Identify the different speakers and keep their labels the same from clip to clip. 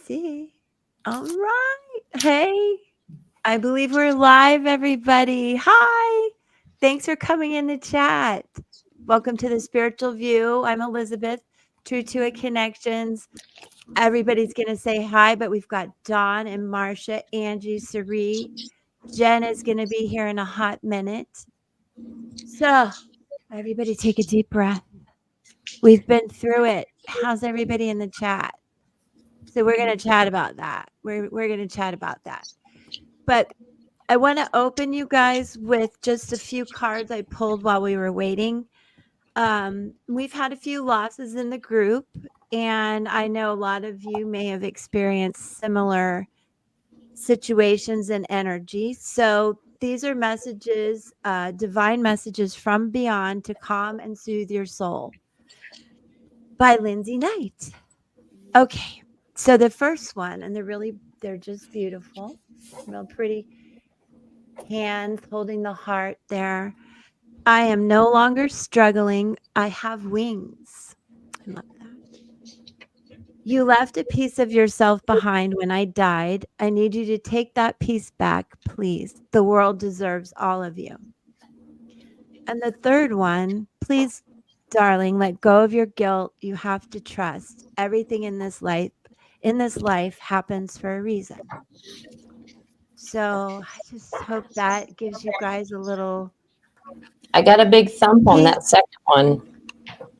Speaker 1: see. All right. Hey, I believe we're live, everybody. Hi. Thanks for coming in the chat. Welcome to the Spiritual View. I'm Elizabeth, True to It Connections. Everybody's going to say hi, but we've got Dawn and Marcia, Angie, Sari. Jen is going to be here in a hot minute. So, everybody take a deep breath. We've been through it. How's everybody in the chat? So we're going to chat about that. We're going to chat about that. But I want to open you guys with just a few cards I pulled while we were waiting. We've had a few losses in the group, and I know a lot of you may have experienced similar situations and energy. So these are messages, divine messages from beyond to calm and soothe your soul by Lindsay Knight. Okay. So the first one, and they're just beautiful, real pretty hands holding the heart there. I am no longer struggling. I have wings. I love that. You left a piece of yourself behind when I died. I need you to take that piece back, please. The world deserves all of you. And the third one, please, darling, let go of your guilt. You have to trust everything in this life happens for a reason. So I just hope that gives you guys a little
Speaker 2: I got a big thump on that second one.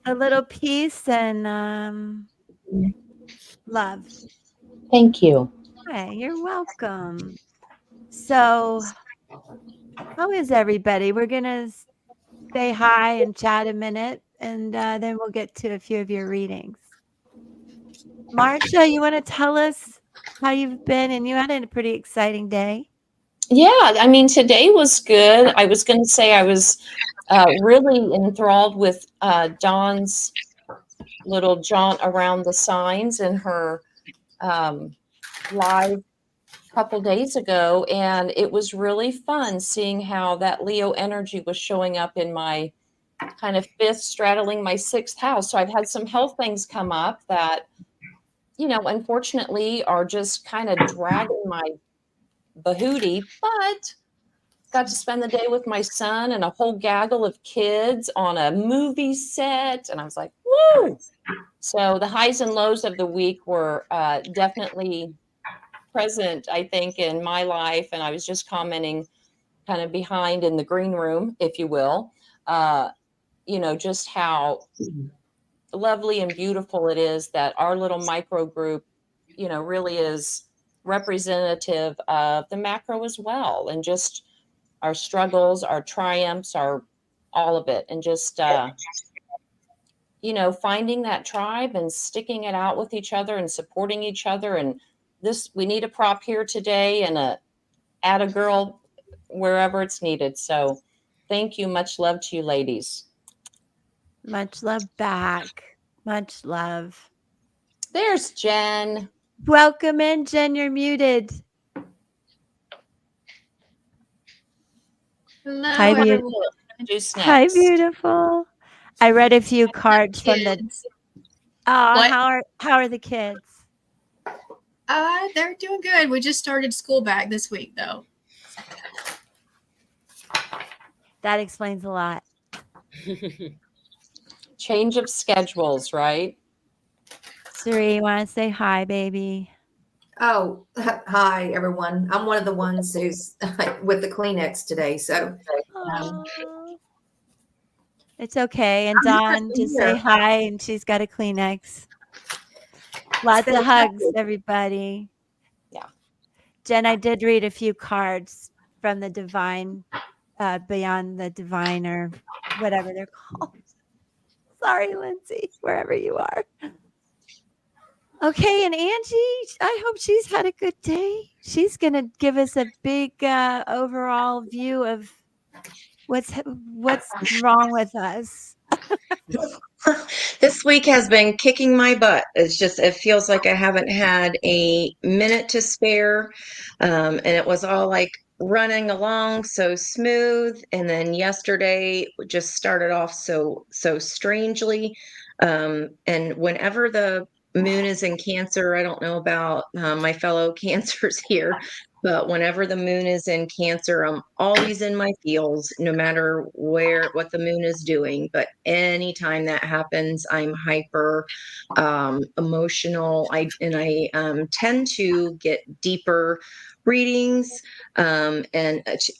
Speaker 1: a little peace and love.
Speaker 2: Thank you.
Speaker 1: Hey, you're welcome. So how is everybody? We're gonna say hi and chat a minute, and then we'll get to a few of your readings. Marcia, you want to tell us how you've been? And you had a pretty exciting day.
Speaker 2: Yeah, I mean, today was good. I was going to say I was really enthralled with Dawn's little jaunt around the signs in her live a couple days ago. And it was really fun seeing how that Leo energy was showing up in my kind of fifth, straddling my sixth house. So I've had some health things come up that, unfortunately are just kind of dragging my bahootie, but got to spend the day with my son and a whole gaggle of kids on a movie set. And I was like, woo! So the highs and lows of the week were definitely present, I think, in my life. And I was just commenting kind of behind in the green room, if you will, just how lovely and beautiful it is that our little micro group, really is representative of the macro as well. And just our struggles, our triumphs, all of it. And just, finding that tribe and sticking it out with each other and supporting each other. And we need a prop here today and add a girl wherever it's needed. So thank you. Much love to you, ladies.
Speaker 1: Much love back. Much love.
Speaker 2: There's Jen.
Speaker 1: Welcome in, Jen. You're muted.
Speaker 3: Hello,
Speaker 1: Hi,
Speaker 3: everyone.
Speaker 1: Hi, beautiful. I read a few cards from the. How are the kids?
Speaker 3: They're doing good. We just started school back this week, though.
Speaker 1: That explains a lot.
Speaker 2: Change of schedules, right?
Speaker 1: Sari, you want to say hi, baby?
Speaker 4: Oh, hi, everyone. I'm one of the ones who's with the Kleenex today, so.
Speaker 1: It's okay. And Dawn, just say hi, and she's got a Kleenex. Lots of hugs, everybody.
Speaker 2: Yeah.
Speaker 1: Jen, I did read a few cards from the divine, beyond the divine, or whatever they're called. Sorry, Lindsay, wherever you are. Okay, and Angie, I hope she's had a good day. She's going to give us a big overall view of what's wrong with us.
Speaker 5: This week has been kicking my butt. It feels like I haven't had a minute to spare. And it was all like running along so smooth. And then yesterday just started off so strangely. And whenever the moon is in Cancer. I don't know about my fellow Cancers here, but whenever the moon is in Cancer, I'm always in my feels, no matter what the moon is doing. But anytime that happens, I'm hyper emotional. I tend to get deeper readings, and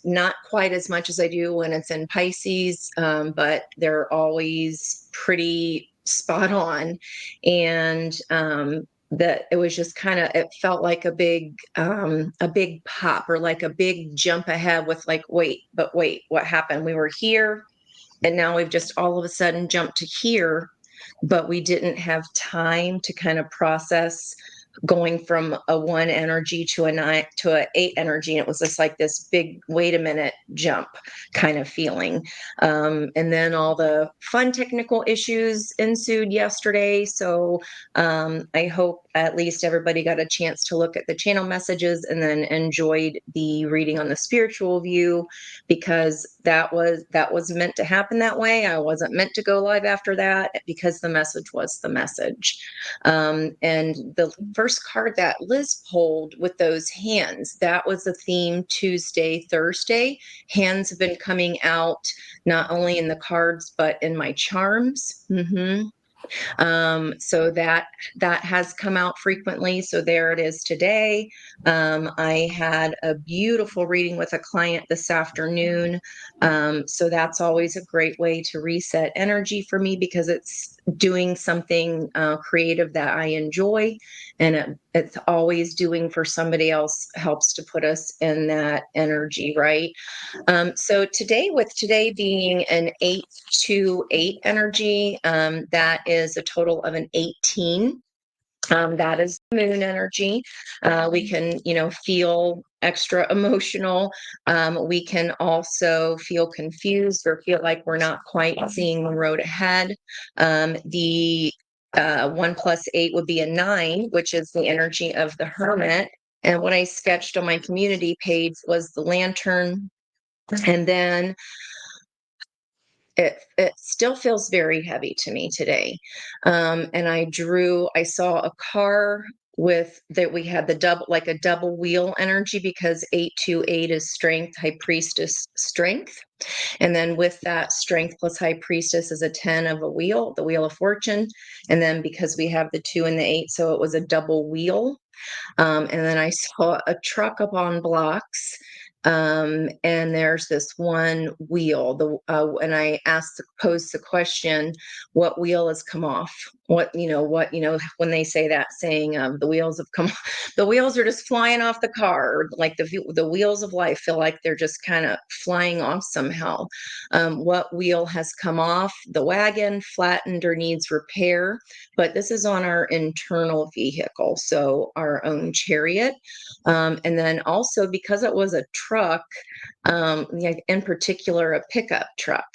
Speaker 5: not quite as much as I do when it's in Pisces, but they're always pretty spot on. And that it was just kind of, it felt like a big pop, or like a big jump ahead with like, wait, what happened? We were here and now we've just all of a sudden jumped to here, but we didn't have time to kind of process going from a 1 energy to a 9 to a 8 energy. And it was just like this big wait a minute jump kind of feeling. And then all the fun technical issues ensued yesterday. So I hope at least everybody got a chance to look at the channel messages and then enjoyed the reading on the spiritual view, because that was meant to happen that way. I wasn't meant to go live after that, because the message was the message. And the first card that Liz pulled with those hands, that was the theme Tuesday, Thursday. Hands have been coming out not only in the cards, but in my charms. So that has come out frequently. So there it is today. I had a beautiful reading with a client this afternoon. So that's always a great way to reset energy for me, because it's doing something creative that I enjoy, and it's always doing for somebody else helps to put us in that energy, right? So with today being an 8-2-8 energy, that is a total of an 18. That is moon energy. We can, feel extra emotional. We can also feel confused or feel like we're not quite seeing the road ahead. The 1 + 8 would be a 9, which is the energy of the hermit. And what I sketched on my community page was the lantern. And then it still feels very heavy to me today. And I saw a car that we had like a double wheel energy, because 8-2-8 is strength, high priestess strength. And then with that, strength plus high priestess is a 10 of a wheel, the wheel of fortune. And then because we have the 2 and the 8, so it was a double wheel. And then I saw a truck up on blocks. And there's this one wheel, and I posed the question, what wheel has come off? When they say that saying, the wheels have come off, the wheels are just flying off the car, like the wheels of life feel like they're just kind of flying off somehow. What wheel has come off? The wagon, flattened, or needs repair. But this is on our internal vehicle, so our own chariot. And then also, because it was a truck, in particular, a pickup truck,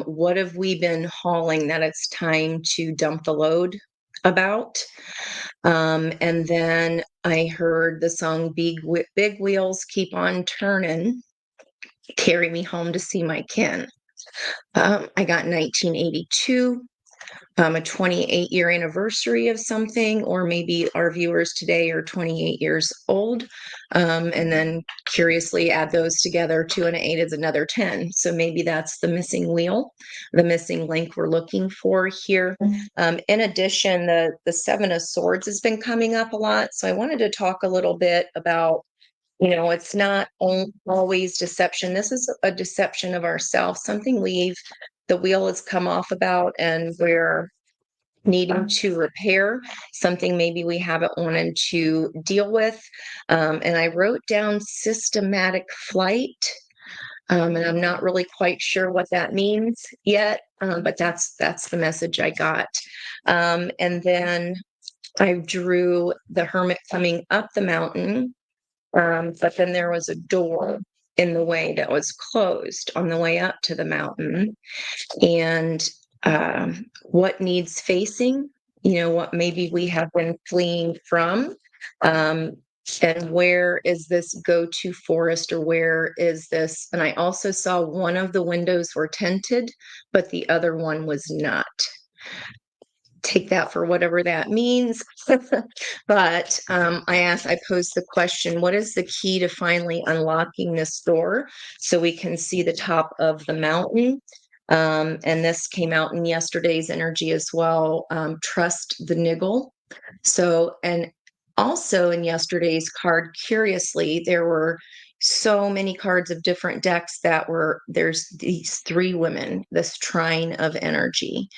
Speaker 5: what have we been hauling that it's time to dump the load about? And then I heard the song Big Wheels Keep on Turning, carry me home to see my kin. I got 1982. A 28-year anniversary of something, or maybe our viewers today are 28 years old. And then curiously add those together, 2 and 8 is another 10. So maybe that's the missing wheel, the missing link we're looking for here. In addition, the 7 of Swords has been coming up a lot. So I wanted to talk a little bit about, it's not always deception. This is a deception of ourselves, something the wheel has come off about, and we're needing to repair something maybe we haven't wanted to deal with. And I wrote down systematic flight. And I'm not really quite sure what that means yet, but that's the message I got. And then I drew the hermit coming up the mountain, but then there was a door in the way that was closed on the way up to the mountain. And what needs facing, what maybe we have been fleeing from, and where is this go-to forest, or where is this? And I also saw one of the windows were tinted, but the other one was not take that for whatever that means. But I posed the question, what is the key to finally unlocking this door so we can see the top of the mountain? And this came out in yesterday's energy as well. Trust the niggle. So, and also in yesterday's card, curiously, there were so many cards of different decks there's these three women, this trine of energy.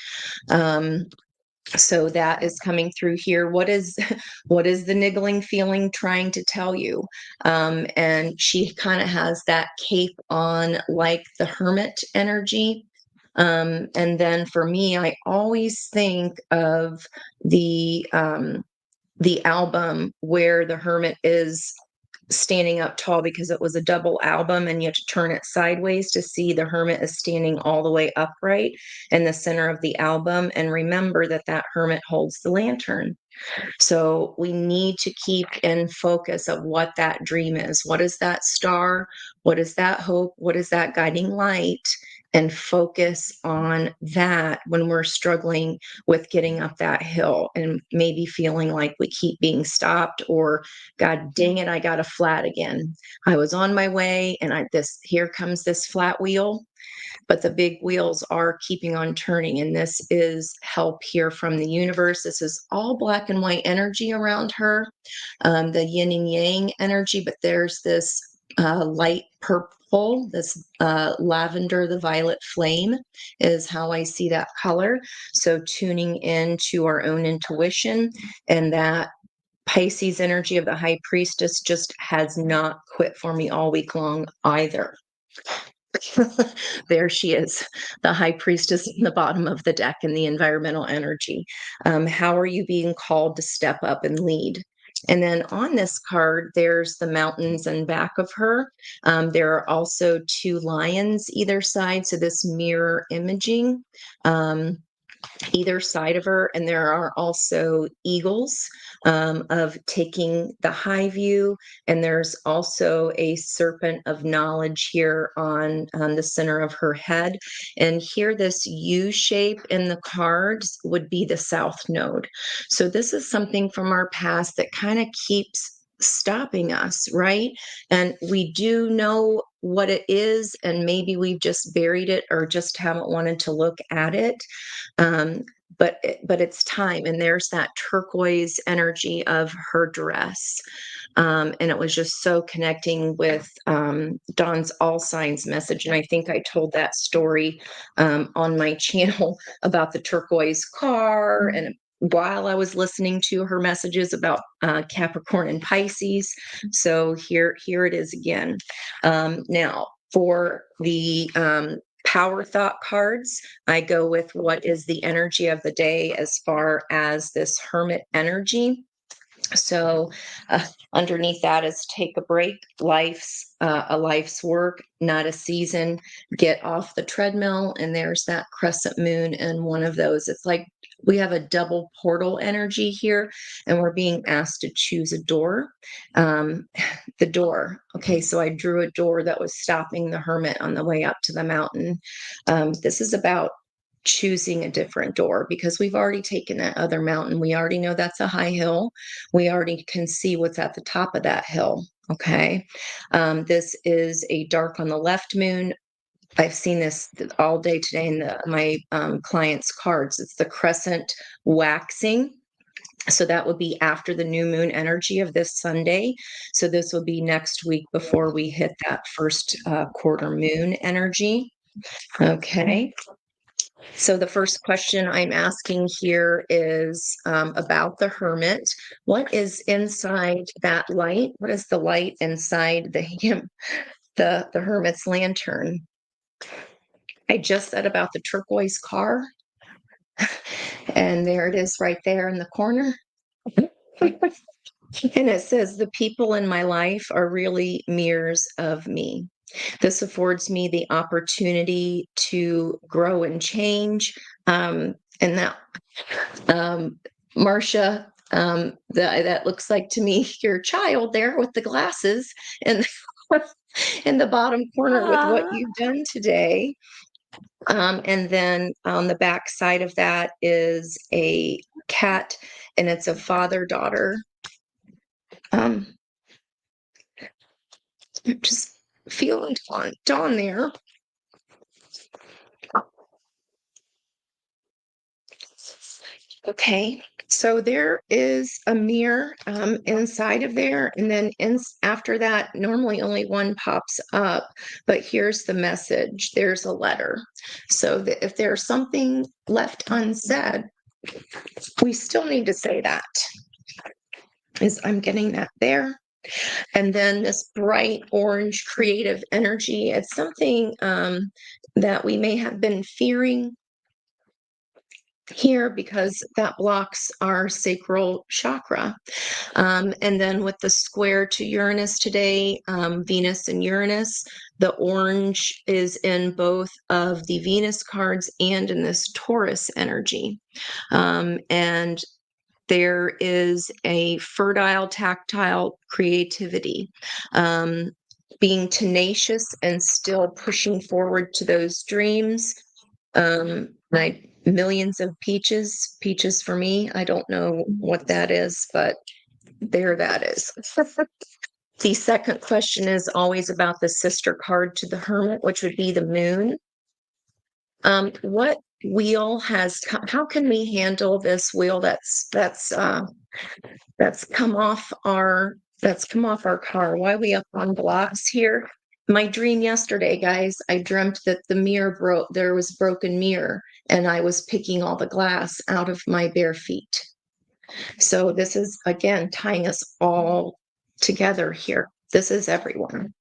Speaker 5: So that is coming through here. What is what is the niggling feeling trying to tell you? And she kind of has that cape on, like the hermit energy. And then for me, I always think of the album where the hermit is standing up tall, because it was a double album and you have to turn it sideways to see the hermit is standing all the way upright in the center of the album. And remember that that hermit holds the lantern. So we need to keep in focus of what that dream is. What is that star? What is that hope? What is that guiding light? And focus on that when we're struggling with getting up that hill and maybe feeling like we keep being stopped, or God dang it, I got a flat again. I was on my way and here comes this flat wheel, but the big wheels are keeping on turning. And this is help here from the universe. This is all black and white energy around her, the yin and yang energy, but there's this light purple, this lavender, the violet flame is how I see that color. So tuning into our own intuition, and that Pisces energy of the high priestess just has not quit for me all week long either. There she is, the high priestess in the bottom of the deck in the environmental energy. How are you being called to step up and lead? And then on this card, there's the mountains and back of her. There are also two lions either side. So this mirror imaging. Either side of her, and there are also eagles of taking the high view, and there's also a serpent of knowledge here on the center of her head. And here, this U shape in the cards would be the south node. So this is something from our past that kind of keeps stopping us, right? And we do know what it is, and maybe we've just buried it or just haven't wanted to look at it. But it's time. And there's that turquoise energy of her dress. And it was just so connecting with Dawn's All Signs message. And I think I told that story on my channel about the turquoise car, and while I was listening to her messages about Capricorn and Pisces. So here it is again. Now, for the power thought cards, I go with what is the energy of the day as far as this hermit energy. So underneath that is take a break, a life's work, not a season, get off the treadmill. And there's that crescent moon in one of those. It's like we have a double portal energy here, and we're being asked to choose a door. The door. Okay, so I drew a door that was stopping the hermit on the way up to the mountain. This is about choosing a different door, because we've already taken that other mountain. We already know that's a high hill. We already can see what's at the top of that hill. Okay. This is a dark on the left moon. I've seen this all day today in my clients' cards. It's the crescent waxing. So that would be after the new moon energy of this Sunday. So this will be next week before we hit that first quarter moon energy. Okay. So the first question I'm asking here is about the hermit. What is inside that light? What is the light inside the hermit's lantern? I just said about the turquoise car, and there it is right there in the corner. And it says, the people in my life are really mirrors of me. This affords me the opportunity to grow and change. And that, Marcia, that looks like to me your child there with the glasses and in the bottom corner with what you've done today. And then on the back side of that is a cat, and it's a father-daughter. Just feeling Dawn there. Okay, so there is a mirror inside of there, and then after that, normally only one pops up, but here's the message. There's a letter. So that if there's something left unsaid, we still need to say that. I'm getting that there. And then this bright orange creative energy, it's something that we may have been fearing here because that blocks our sacral chakra. And then with the square to Uranus today, Venus and Uranus, the orange is in both of the Venus cards and in this Taurus energy. And there is a fertile, tactile creativity, being tenacious and still pushing forward to those dreams. Millions of peaches for me. I don't know what that is, but there that is. The second question is always about the sister card to the Hermit, which would be the Moon. What wheel how can we handle this wheel that's come off our car? Why are we up on blocks here? My dream yesterday, guys, I dreamt that the mirror broke. There was broken mirror, and I was picking all the glass out of my bare feet. So this is, again, tying us all together here. This is everyone.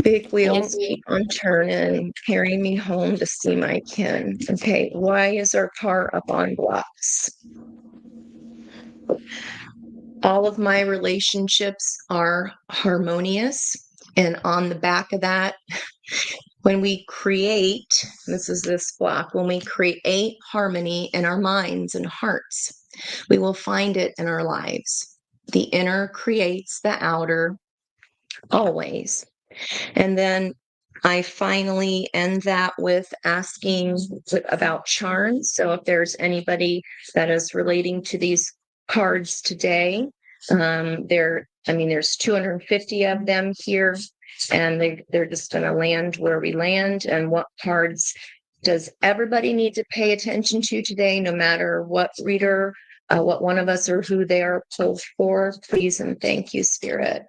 Speaker 5: Big wheels keep on turning, carrying me home to see my kin. Okay, why is our car up on blocks? All of my relationships are harmonious. And on the back of that, when we create, this is this block, when we create harmony in our minds and hearts, we will find it in our lives. The inner creates the outer always. And then I finally end that with asking about charms. So if there's anybody that is relating to these cards today, there's 250 of them here, and they're just going to land where we land. And what cards does everybody need to pay attention to today, no matter what reader, what one of us or who they are pulled for? Please and thank you, Spirit.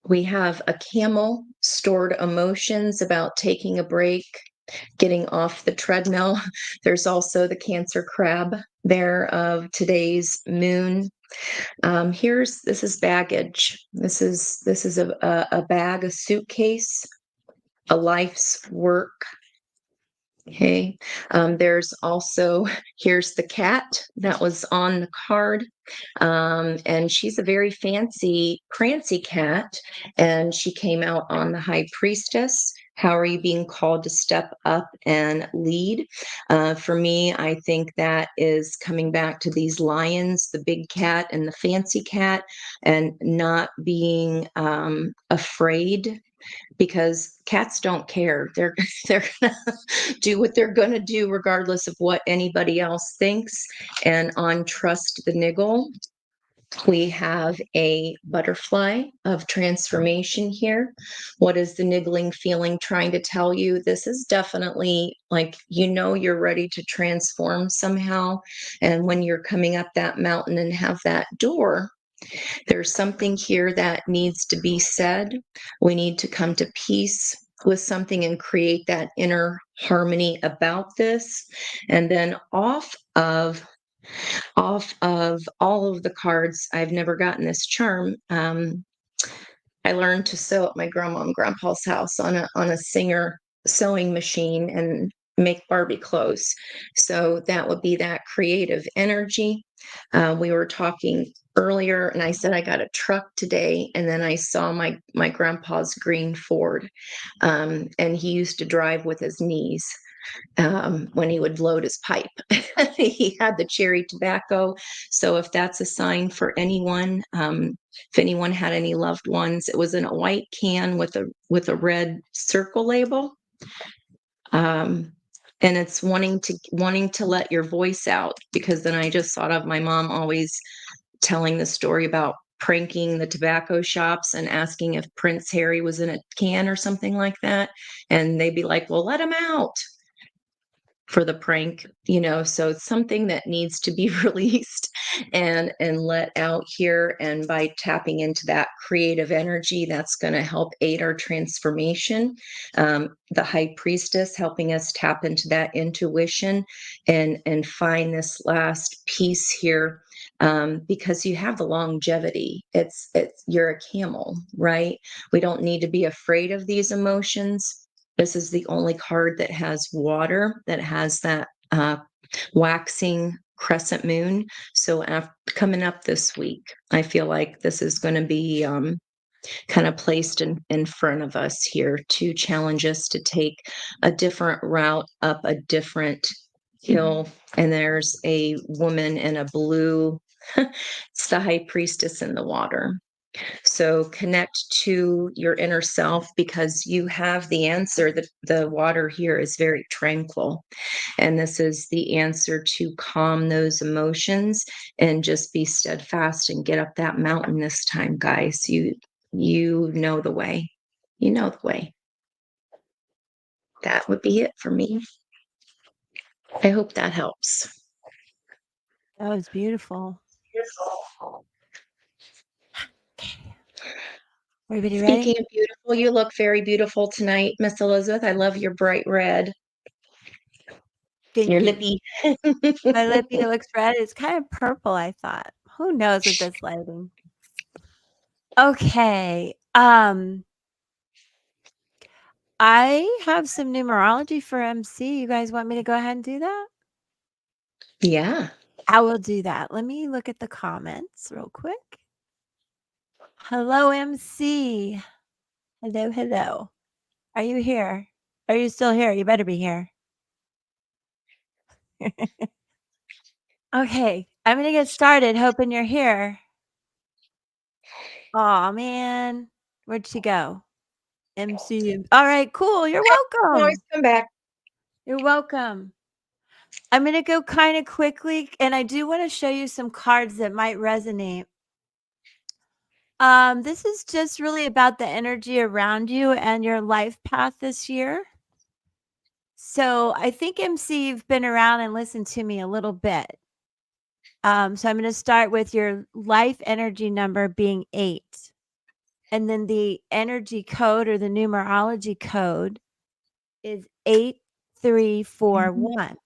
Speaker 5: We have a camel, stored emotions, about taking a break, getting off the treadmill. There's also the Cancer crab there of today's moon. This is baggage. This is a bag, a suitcase, a life's work. Okay. There's also, here's the cat that was on the card. And she's a very fancy, prancy cat. And she came out on the High Priestess. How are you being called to step up and lead? For me, I think that is coming back to these lions, the big cat and the fancy cat, and not being afraid, because cats don't care. They're gonna do what they're gonna do regardless of what anybody else thinks. And on Trust the Niggle, we have a butterfly of transformation here. What is the niggling feeling trying to tell you? This is definitely like, you're ready to transform somehow. And when you're coming up that mountain and have that door, there's something here that needs to be said. We need to come to peace with something and create that inner harmony about this. And then off of all of the cards, I've never gotten this charm. I learned to sew at my grandma and grandpa's house on a Singer sewing machine and make Barbie clothes. So that would be that creative energy. We were talking earlier, and I said I got a truck today, and then I saw my grandpa's green Ford, and he used to drive with his knees. when he would load his pipe. He had the cherry tobacco. So if that's a sign for anyone, if anyone had any loved ones, it was in a white can with a red circle label. And it's wanting to let your voice out, because then I just thought of my mom always telling the story about pranking the tobacco shops and asking if Prince Harry was in a can or something like that. And they'd be like, well, let him out for the prank, so it's something that needs to be released and let out here. And by tapping into that creative energy, that's going to help aid our transformation. The high priestess helping us tap into that intuition and find this last piece here. Because you have the longevity. You're a camel, right? We don't need to be afraid of these emotions. This is the only card that has water, that has that waxing crescent moon. So coming up this week, I feel like this is going to be kind of placed in front of us here to challenge us to take a different route up a different hill. And there's a woman in a blue, it's the high priestess in the water. So connect to your inner self, because you have the answer. The water here is very tranquil. And this is the answer to calm those emotions and just be steadfast and get up that mountain this time, guys. You know the way. You know the way. That would be it for me. I hope that helps.
Speaker 1: That was beautiful. Everybody ready?
Speaker 5: Speaking of beautiful, you look very beautiful tonight, Miss Elizabeth. I love your bright red.
Speaker 1: Thank
Speaker 5: Your
Speaker 1: you.
Speaker 5: lippy.
Speaker 1: My lippy looks red. It's kind of purple, I thought. Who knows with this lighting? Okay. I have some numerology for MC. You guys want me to go ahead and do that?
Speaker 5: Yeah.
Speaker 1: I will do that. Let me look at the comments real quick. Hello, MC. Hello, hello. Are you here? Are you still here? You better be here. Okay, I'm going to get started hoping you're here. Oh man, where'd she go? MC. All right, cool. You're welcome.
Speaker 5: Always come back.
Speaker 1: You're welcome. I'm going to go kind of quickly, and I do want to show you some cards that might resonate. This is just really about the energy around you and your life path this year. So I think MC, you've been around and listened to me a little bit. So I'm going to start with your life energy number being 8. And then the energy code, or the numerology code, is 8341.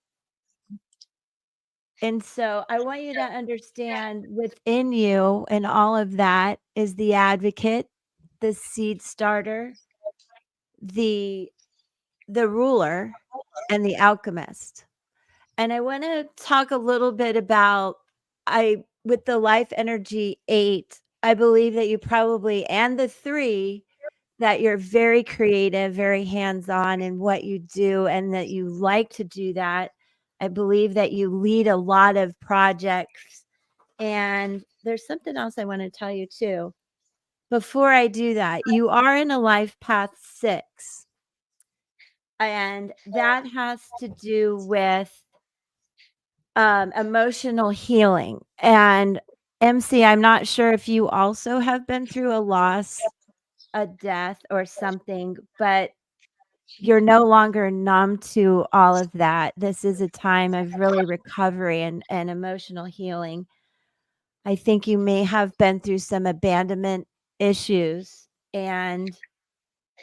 Speaker 1: And so I want you to understand, within you and all of that is the advocate, the seed starter, the ruler, and the alchemist. And I want to talk a little bit about, with the life energy 8, I believe that you probably, and the 3, that you're very creative, very hands-on in what you do, and that you like to do that. I believe that you lead a lot of projects. And there's something else I want to tell you too. Before I do that, you are in a life path 6. And that has to do with emotional healing. And MC, I'm not sure if you also have been through a loss, a death, or something, but you're no longer numb to all of that. This is a time of really recovery and emotional healing. I think you may have been through some abandonment issues, and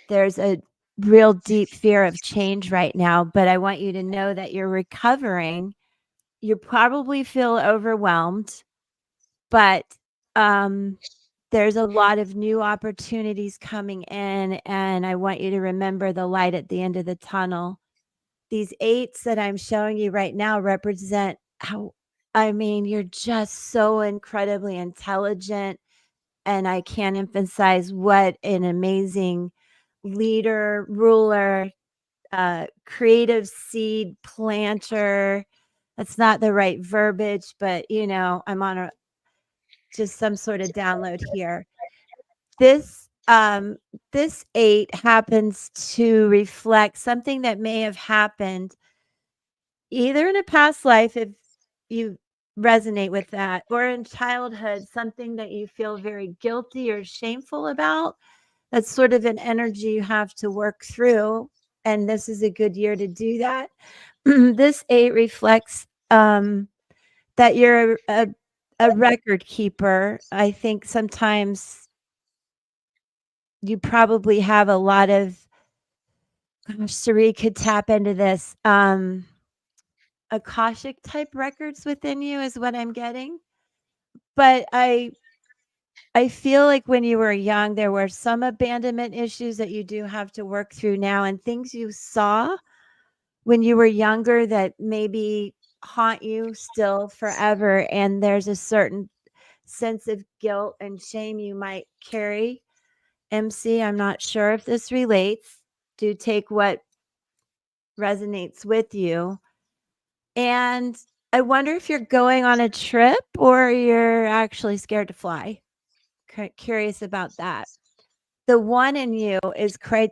Speaker 1: there's a real deep fear of change right now, but I want you to know that you're recovering. You probably feel overwhelmed, but there's a lot of new opportunities coming in, and I want you to remember the light at the end of the tunnel. These 8s that I'm showing you right now represent you're just so incredibly intelligent, and I can't emphasize what an amazing leader, ruler, creative seed planter. That's not the right verbiage, but I'm on just some sort of download here. This 8 happens to reflect something that may have happened either in a past life, if you resonate with that, or in childhood, something that you feel very guilty or shameful about. That's sort of an energy you have to work through, and this is a good year to do that. This 8 reflects that you're a record keeper. I think sometimes you probably have a lot of, gosh, Sari could tap into this. Akashic type records within you is what I'm getting. But I feel like when you were young, there were some abandonment issues that you do have to work through now, and things you saw when you were younger that maybe haunt you still forever. And there's a certain sense of guilt and shame you might carry. MC, I'm not sure if this relates. Do take what resonates with you. And I wonder if you're going on a trip or you're actually scared to fly. Curious about that. The one in you is quite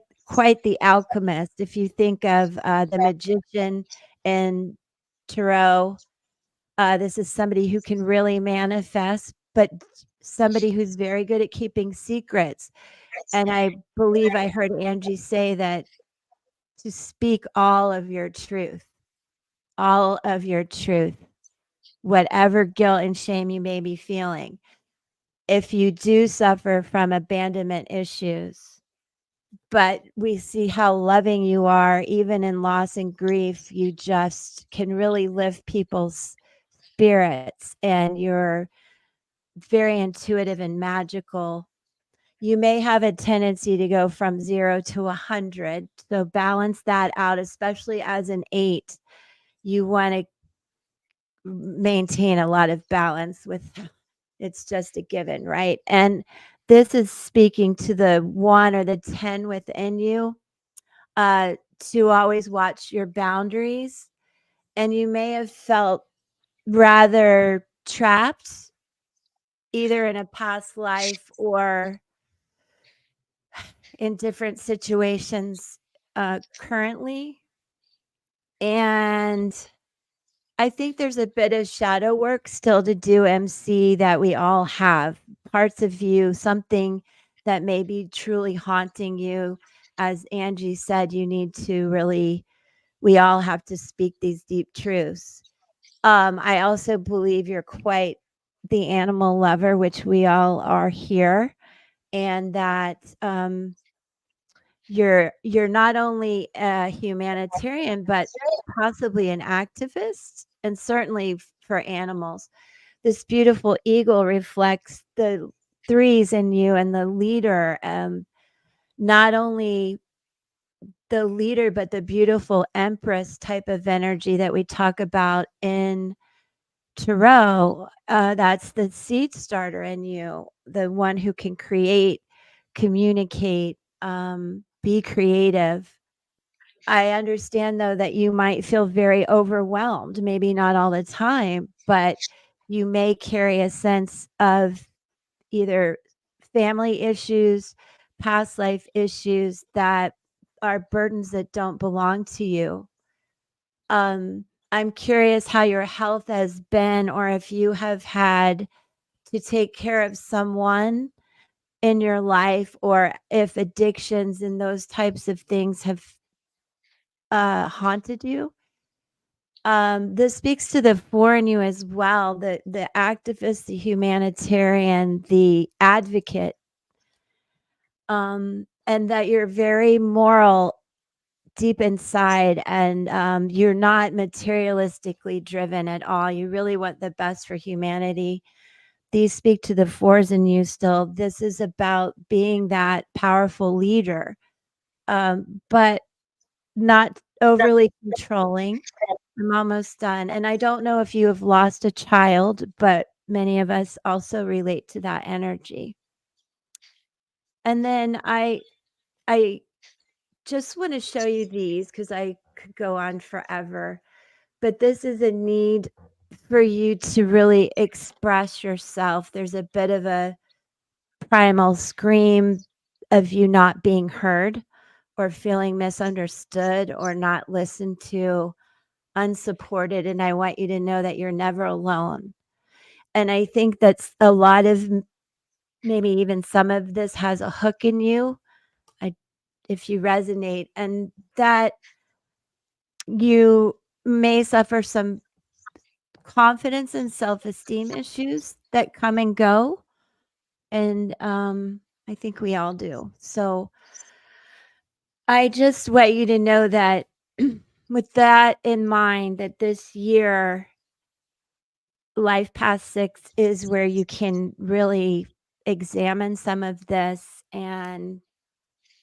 Speaker 1: the alchemist. If you think of the magician in tarot, this is somebody who can really manifest, but somebody who's very good at keeping secrets. And I believe I heard Angie say that to speak all of your truth, whatever guilt and shame you may be feeling. If you do suffer from abandonment issues, but we see how loving you are, even in loss and grief, you just can really lift people's spirits, and you're very intuitive and magical. You may have a tendency to go from 0 to 100, so balance that out, especially as an 8. You want to maintain a lot of balance with, it's just a given, right? And this is speaking to the 1 or the 10 within you, to always watch your boundaries. And you may have felt rather trapped either in a past life or in different situations currently. And I think there's a bit of shadow work still to do, MC, that we all have. Parts of you, something that may be truly haunting you. As Angie said, you need to really, we all have to speak these deep truths. I also believe you're quite the animal lover, which we all are here, and that you're not only a humanitarian, but possibly an activist, and certainly for animals. This beautiful eagle reflects the 3s in you and the leader, not only the leader, but the beautiful empress type of energy that we talk about in tarot. That's the seed starter in you, the one who can create, communicate, be creative. I understand, though, that you might feel very overwhelmed, maybe not all the time, but you may carry a sense of either family issues, past life issues that are burdens that don't belong to you. I'm curious how your health has been, or if you have had to take care of someone in your life, or if addictions and those types of things have haunted you. This speaks to the 4 in you as well, the activist, the humanitarian, the advocate, and that you're very moral deep inside, and you're not materialistically driven at all. You really want the best for humanity. These speak to the 4s in you still. This is about being that powerful leader, but not overly controlling. I'm almost done. And I don't know if you have lost a child, but many of us also relate to that energy. And then I just want to show you these because I could go on forever. But this is a need for you to really express yourself. There's a bit of a primal scream of you not being heard or feeling misunderstood or not listened to, unsupported. And I want you to know that you're never alone. And I think that's a lot of, maybe even some of this has a hook in you. If you resonate, and that you may suffer some confidence and self-esteem issues that come and go. And I think we all do. So I just want you to know that with that in mind, that this year, Life Path 6 is where you can really examine some of this and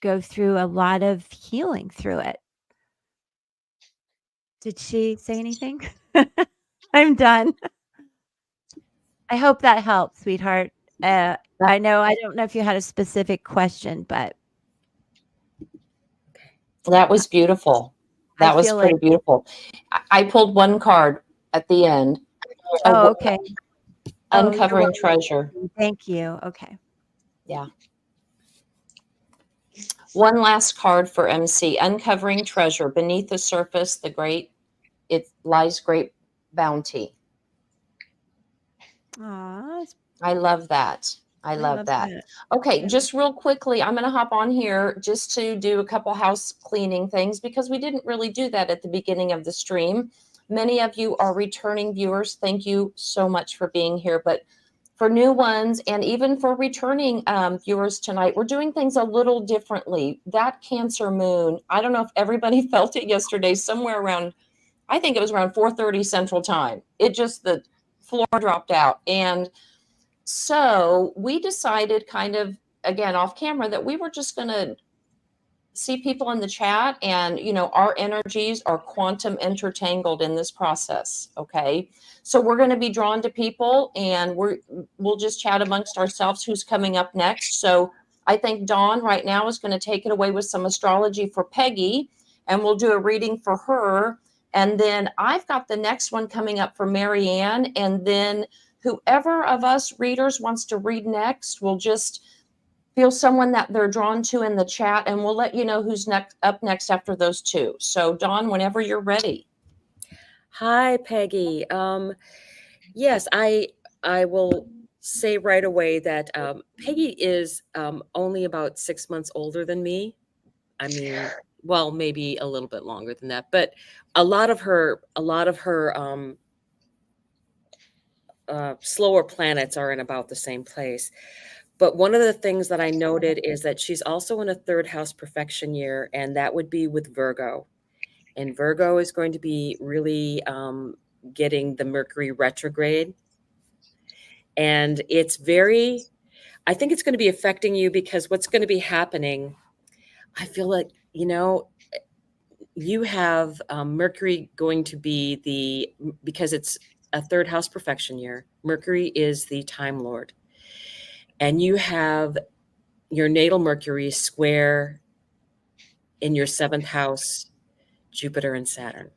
Speaker 1: go through a lot of healing through it. Did she say anything? I'm done. I hope that helped, sweetheart. I don't know if you had a specific question, but
Speaker 2: That was beautiful.
Speaker 1: I
Speaker 2: That was
Speaker 1: feel
Speaker 2: pretty
Speaker 1: like,
Speaker 2: beautiful. I pulled one card at the end.
Speaker 1: oh, okay. Oh, you're
Speaker 2: Uncovering
Speaker 1: welcome.
Speaker 2: treasure.
Speaker 1: Thank you. Okay.
Speaker 2: Yeah. One last card for MC. Uncovering treasure. Beneath the surface, it lies great bounty.
Speaker 1: Aw,
Speaker 2: I love that. I love that. Okay, just real quickly, I'm going to hop on here just to do a couple house cleaning things because we didn't really do that at the beginning of the stream. Many of you are returning viewers. Thank you so much for being here. But for new ones and even for returning viewers tonight, we're doing things a little differently. That Cancer moon, I don't know if everybody felt it yesterday, somewhere around, I think it was around 4:30 Central Time. The floor dropped out. And so we decided kind of, again, off camera, that we were just going to see people in the chat, and our energies are quantum intertangled in this process. Okay, so we're going to be drawn to people, and we'll just chat amongst ourselves who's coming up next. So I think Dawn right now is going to take it away with some astrology for Peggy, and we'll do a reading for her, and then I've got the next one coming up for Marianne, and then whoever of us readers wants to read next will just feel someone that they're drawn to in the chat, and we'll let you know who's up next after those two. So Dawn, whenever you're ready.
Speaker 6: Hi, Peggy. Yes, I will say right away that Peggy is only about 6 months older than me. I mean, well, maybe a little bit longer than that, but a lot of her slower planets are in about the same place. But one of the things that I noted is that she's also in a third house perfection year, and that would be with Virgo. And Virgo is going to be really getting the Mercury retrograde. And I think it's going to be affecting you because what's going to be happening, I feel like, you have Mercury going to be because it's a third house perfection year. Mercury is the time lord. And you have your natal Mercury square in your seventh house, Jupiter and Saturn.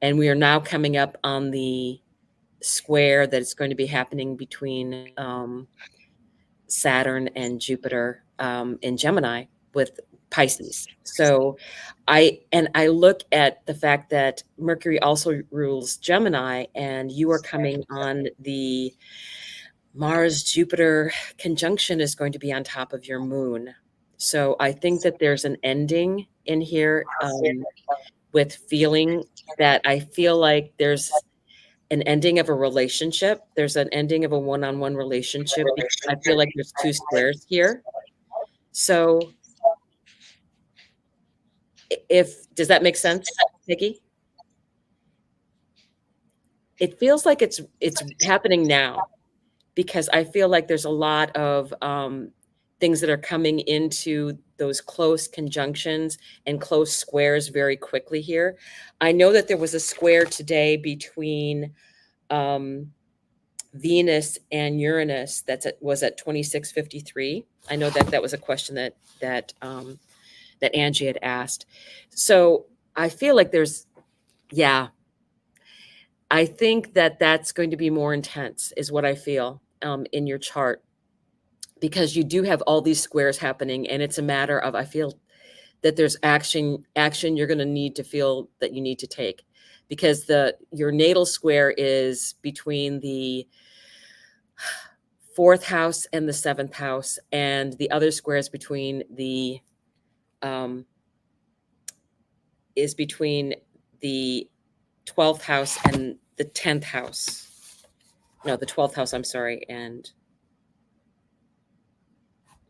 Speaker 6: And we are now coming up on the square that is going to be happening between Saturn and Jupiter in Gemini with Pisces. So I look at the fact that Mercury also rules Gemini, and you are coming on the Mars-Jupiter conjunction is going to be on top of your moon. So I think that there's an ending in here with feeling that I feel like there's an ending of a relationship. There's an ending of a one-on-one relationship. I feel like there's two squares here. So does that make sense, Nikki? It feels like it's happening now because I feel like there's a lot of things that are coming into those close conjunctions and close squares very quickly here. I know that there was a square today between Venus and Uranus was at 2653. I know that was a question that that Angie had asked. So I feel like I think that that's going to be more intense, is what I feel in your chart, because you do have all these squares happening, and it's a matter of, I feel that there's action you're going to need to feel that you need to take, because your natal square is between the 4th house and the 7th house, and the other square is between the 12th house and the 10th house. No, the 12th house, I'm sorry, and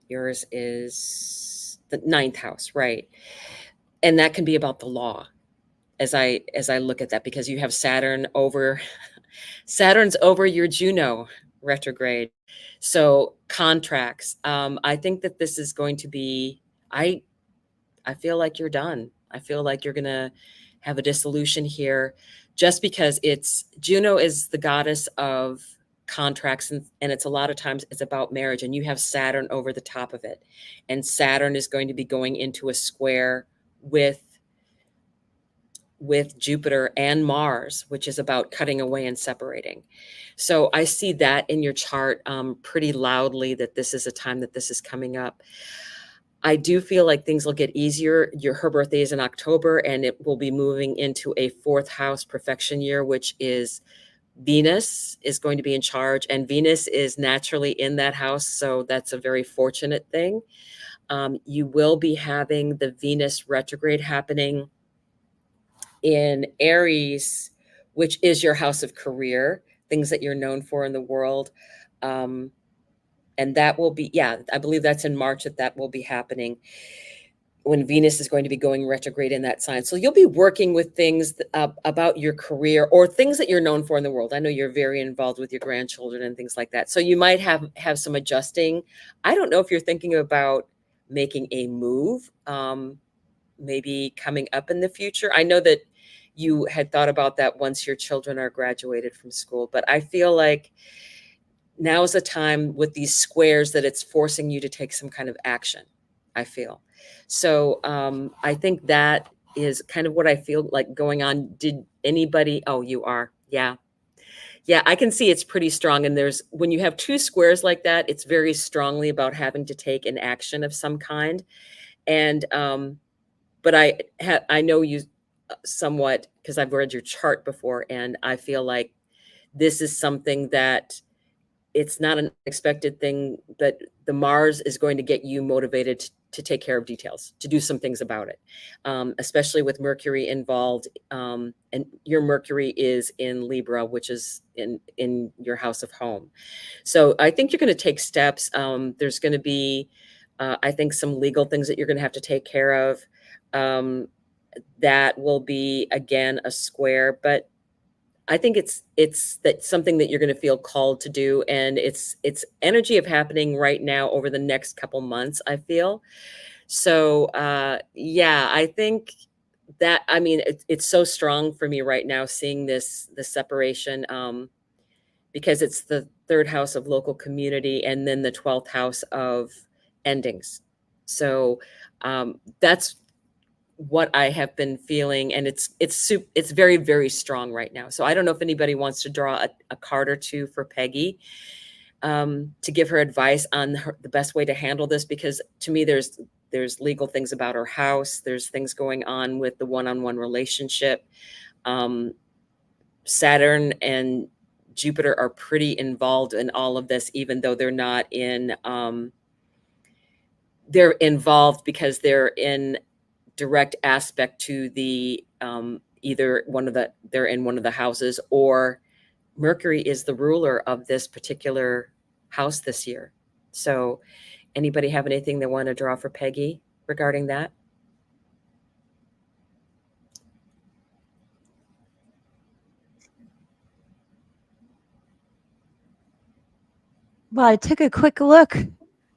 Speaker 6: yours is the 9th house, right? And that can be about the law, as I look at that, because you have Saturn's over your Juno retrograde. So contracts. I think that this is going to be, I feel like you're done. I feel like you're going to have a dissolution here, just because Juno is the goddess of contracts, and it's a lot of times it's about marriage, and you have Saturn over the top of it. And Saturn is going to be going into a square with Jupiter and Mars, which is about cutting away and separating. So I see that in your chart pretty loudly, that this is a time that this is coming up. I do feel like things will get easier. Her birthday is in October, and it will be moving into a 4th house perfection year, which is Venus is going to be in charge, and Venus is naturally in that house. So that's a very fortunate thing. You will be having the Venus retrograde happening in Aries, which is your house of career, things that you're known for in the world. And that will be, I believe that's in March that will be happening, when Venus is going to be going retrograde in that sign. So you'll be working with things about your career, or things that you're known for in the world. I know you're very involved with your grandchildren and things like that. So you might have some adjusting. I don't know if you're thinking about making a move, maybe coming up in the future. I know that you had thought about that once your children are graduated from school, but I feel like now is the time with these squares that it's forcing you to take some kind of action, I feel. So I think that is kind of what I feel like going on. Did anybody, oh, you are, yeah. Yeah, I can see it's pretty strong. And when you have 2 squares like that, it's very strongly about having to take an action of some kind. And, but I know you somewhat, because I've read your chart before, and I feel like this is something that it's not an expected thing, but the Mars is going to get you motivated to take care of details, to do some things about it, especially with Mercury involved. And your Mercury is in Libra, which is in your house of home. So I think you're going to take steps. There's going to be, I think, some legal things that you're going to have to take care of. That will be, again, a square, but I think it's something that you're going to feel called to do, and it's energy of happening right now over the next couple months, I feel. So I think that, I mean, it's so strong for me right now, seeing the separation, because it's the 3rd house of local community, and then the 12th house of endings. So that's what I have been feeling, and it's very, very strong right now. So I don't know if anybody wants to draw a card or two for Peggy, to give her advice on the best way to handle this, because to me there's legal things about her house, there's things going on with the one-on-one relationship. Saturn and Jupiter are pretty involved in all of this, even though they're not in they're involved because they're in direct aspect to the either they're in one of the houses, or Mercury is the ruler of this particular house this year. So anybody have anything they want to draw for Peggy regarding that?
Speaker 1: Well, I took a quick look,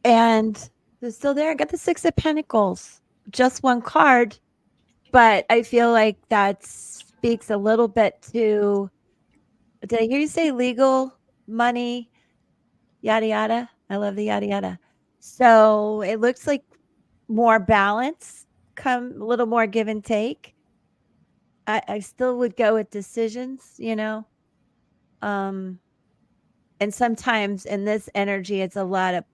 Speaker 1: and it's still there. I got the 6 of Pentacles, just one card, but I feel like that speaks a little bit to, did I hear you say legal, money, yada, yada? I love the yada, yada. So it looks like more balance come a little more give and take. I still would go with decisions, and sometimes in this energy, it's a lot of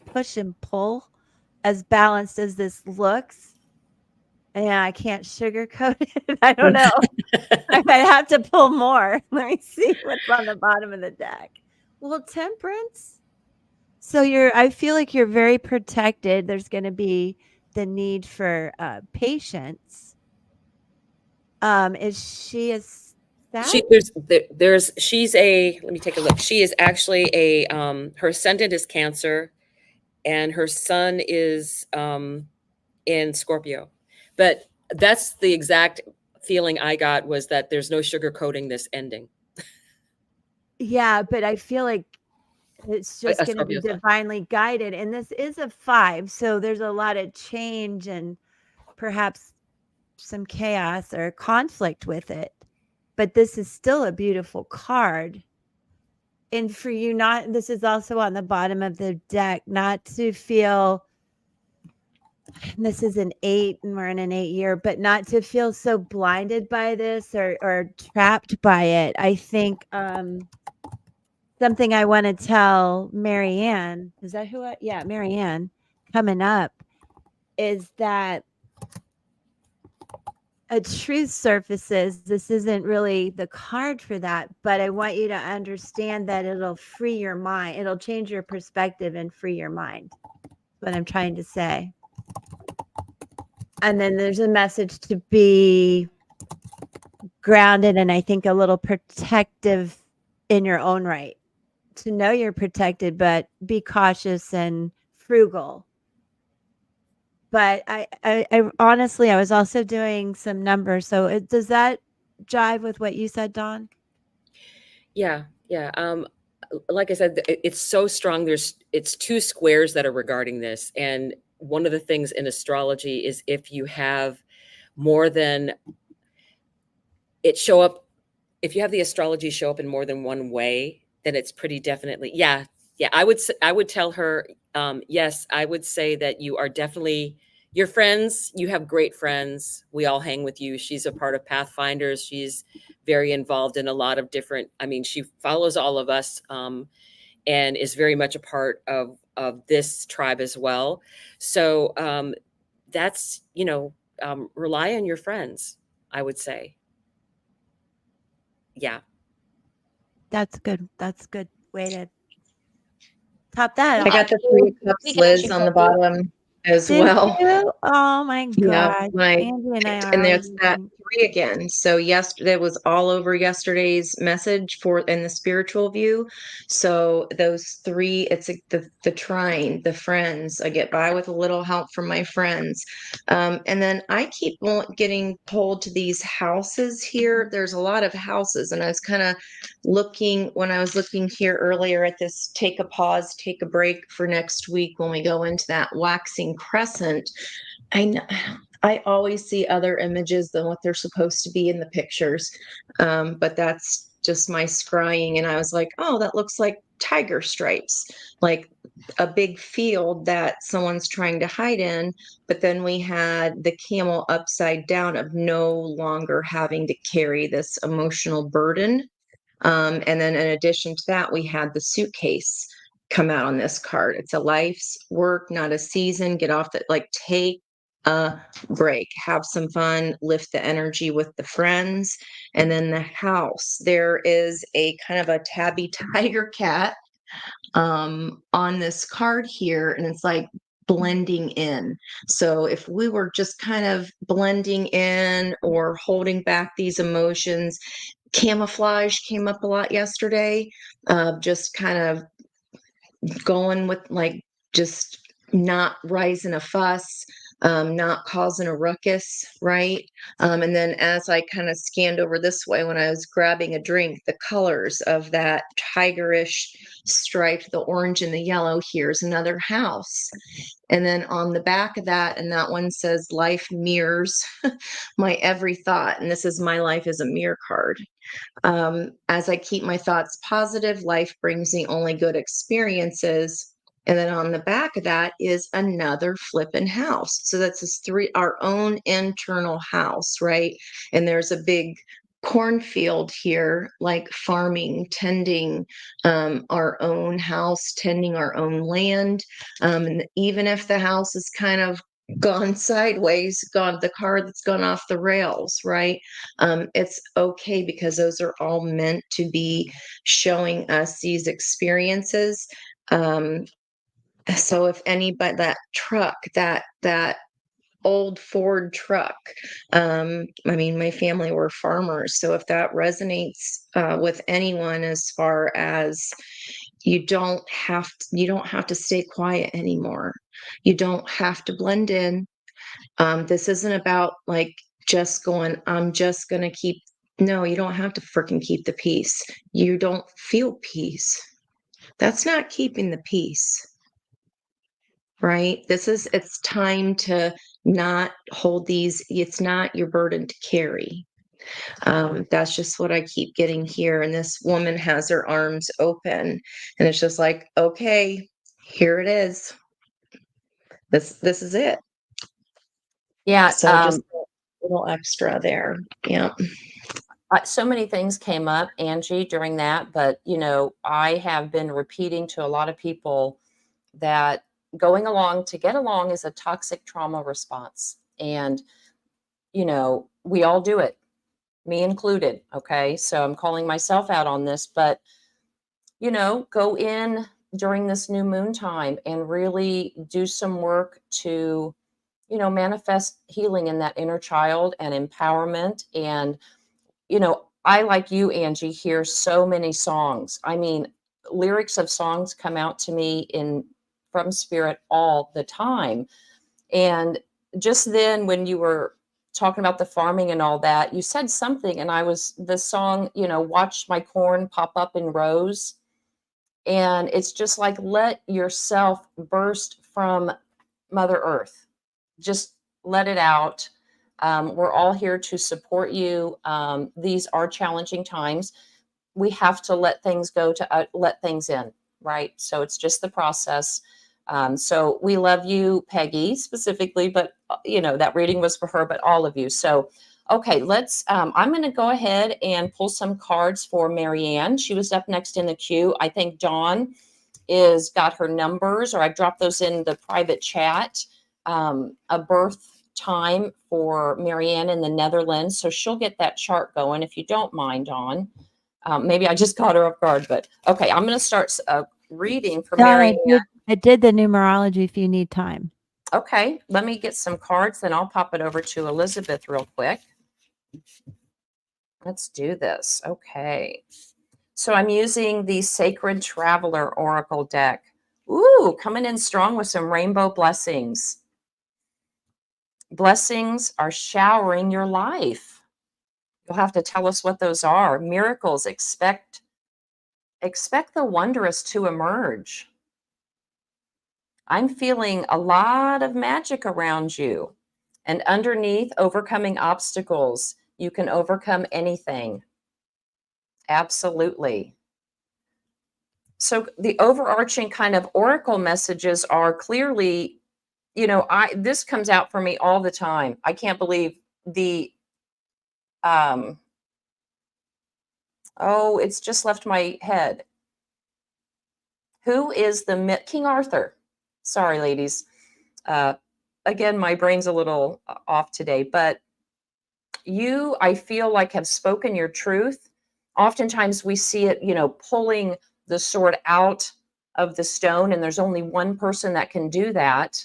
Speaker 1: push and pull, as balanced as this looks. And I can't sugarcoat it. I don't know. I might have to pull more. Let me see what's on the bottom of the deck. Well, temperance. So I feel like you're very protected. There's going to be the need for patience. Is she a
Speaker 6: She
Speaker 1: Sag?
Speaker 6: she's a, let me take a look. She is actually a her ascendant is Cancer, and her sun is in Scorpio. But that's the exact feeling I got, was that there's no sugarcoating this ending.
Speaker 1: Yeah, but I feel like it's just
Speaker 6: A
Speaker 1: going to be
Speaker 6: Scorpio sun.
Speaker 1: divinely guided. And this is a 5. So there's a lot of change and perhaps some chaos or conflict with it. But this is still a beautiful card. And for you, this is also on the bottom of the deck, not to feel, and this is an 8 and we're in an 8 year, but not to feel so blinded by this or trapped by it. I think something I want to tell Marianne, is that yeah, Marianne, coming up, is that a truth surfaces. This isn't really the card for that, but I want you to understand that it'll free your mind. It'll change your perspective and free your mind. That's what I'm trying to say. And then there's a message to be grounded and I think a little protective in your own right. To know you're protected, but be cautious and frugal. But I honestly, I was also doing some numbers. So does that jive with what you said, Dawn?
Speaker 6: Yeah. Like I said, it's so strong. It's 2 squares that are regarding this, and one of the things in astrology is if you have more than if you have the astrology show up in more than one way, then it's pretty definitely, yeah. I would tell her, yes, I would say that you are definitely your friends. You have great friends. We all hang with you. She's a part of Pathfinders. She's very involved in a lot of different, I mean, she follows all of us, and is very much a part of this tribe as well. So that's, rely on your friends, I would say. Yeah.
Speaker 1: That's good. That's good way to top that
Speaker 5: I
Speaker 1: off.
Speaker 5: got the 3 of Cups
Speaker 2: We got
Speaker 5: Liz
Speaker 2: you,
Speaker 5: on the
Speaker 2: Becky.
Speaker 5: bottom as
Speaker 1: Did
Speaker 5: well.
Speaker 1: you? Oh my
Speaker 5: Yeah,
Speaker 1: gosh. Andy and I are
Speaker 5: and
Speaker 1: always
Speaker 5: there's that 3 again. So yesterday was all over yesterday's message for in the spiritual view. So those 3, it's the trine, the friends. I get by with a little help from my friends, and then I keep getting pulled to these houses here. There's a lot of houses, and I was kind of looking when I was looking here earlier at this. Take a pause, take a break for next week when we go into that waxing crescent. I always see other images than what they're supposed to be in the pictures. But that's just my scrying. And I was like, oh, that looks like tiger stripes, like a big field that someone's trying to hide in. But then we had the camel upside down of no longer having to carry this emotional burden. And then in addition to that, we had the suitcase come out on this card. It's a life's work, not a season. Get off that, like, take a break, have some fun, lift the energy with the friends. And then the house, there is a kind of a tabby tiger cat on this card here, and it's like blending in. So if we were just kind of blending in or holding back these emotions, camouflage came up a lot yesterday. Just kind of going with, like, just not rising a fuss, not causing a ruckus, right? And then as I kind of scanned over this way when I was grabbing a drink, the colors of that tigerish stripe, the orange and the yellow, here's another house. And then on the back of that, and that one says life mirrors my every thought. And this is my life as a mirror card. As I keep my thoughts positive, life brings me only good experiences. And then on the back of that is another flippin' house. So that's our own internal house, right? And there's a big cornfield here, like farming, tending our own house, tending our own land. And even if the house is kind of gone sideways, the car that's gone off the rails, right? It's okay, because those are all meant to be showing us these experiences. So if anybody, that truck, that old Ford truck, I mean, my family were farmers, so if that resonates with anyone, as far as you don't have to stay quiet anymore. You don't have to blend in. This isn't about like just going, I'm just going to keep. No, you don't have to freaking keep the peace. You don't feel peace. That's not keeping the peace, right? It's time to not hold these. It's not your burden to carry. That's just what I keep getting here. And this woman has her arms open, and it's just like, okay, here it is. This is it.
Speaker 2: Yeah.
Speaker 5: So just a little extra there. Yeah.
Speaker 2: So many things came up, Angie, during that, but I have been repeating to a lot of people that going along to get along is a toxic trauma response. And, we all do it, me included. Okay. So I'm calling myself out on this, but, go in during this new moon time and really do some work to, manifest healing in that inner child and empowerment. And I, like you, Angie, hear so many songs. I mean, lyrics of songs come out to me from spirit all the time. And just then, when you were talking about the farming and all that, you said something, and the song, Watch My Corn Pop Up in Rows. And it's just like, let yourself burst from Mother Earth. Just let it out. We're all here to support you. These are challenging times. We have to let things go to let things in, right? So it's just the process. So we love you, Peggy, specifically, but that reading was for her, but all of you. So, okay, I'm going to go ahead and pull some cards for Marianne. She was up next in the queue. I think Dawn got her numbers, or I dropped those in the private chat. A birth time for Marianne in the Netherlands. So she'll get that chart going, if you don't mind, Dawn. Maybe I just caught her off guard, but okay, I'm going to start reading for Marianne.
Speaker 1: I did the numerology if you need time.
Speaker 2: Okay, let me get some cards, then I'll pop it over to Elizabeth real quick. Let's do this. Okay. So I'm using the Sacred Traveler Oracle deck. Ooh, coming in strong with some rainbow blessings. Blessings are showering your life. You'll have to tell us what those are. Miracles, expect the wondrous to emerge. I'm feeling a lot of magic around you. And underneath, overcoming obstacles. You can overcome anything. Absolutely. So the overarching kind of oracle messages are clearly, this comes out for me all the time. I can't believe it's just left my head. Who is King Arthur? Sorry, ladies. Again, my brain's a little off today, but you, I feel like, have spoken your truth. Oftentimes we see it, pulling the sword out of the stone, and there's only one person that can do that.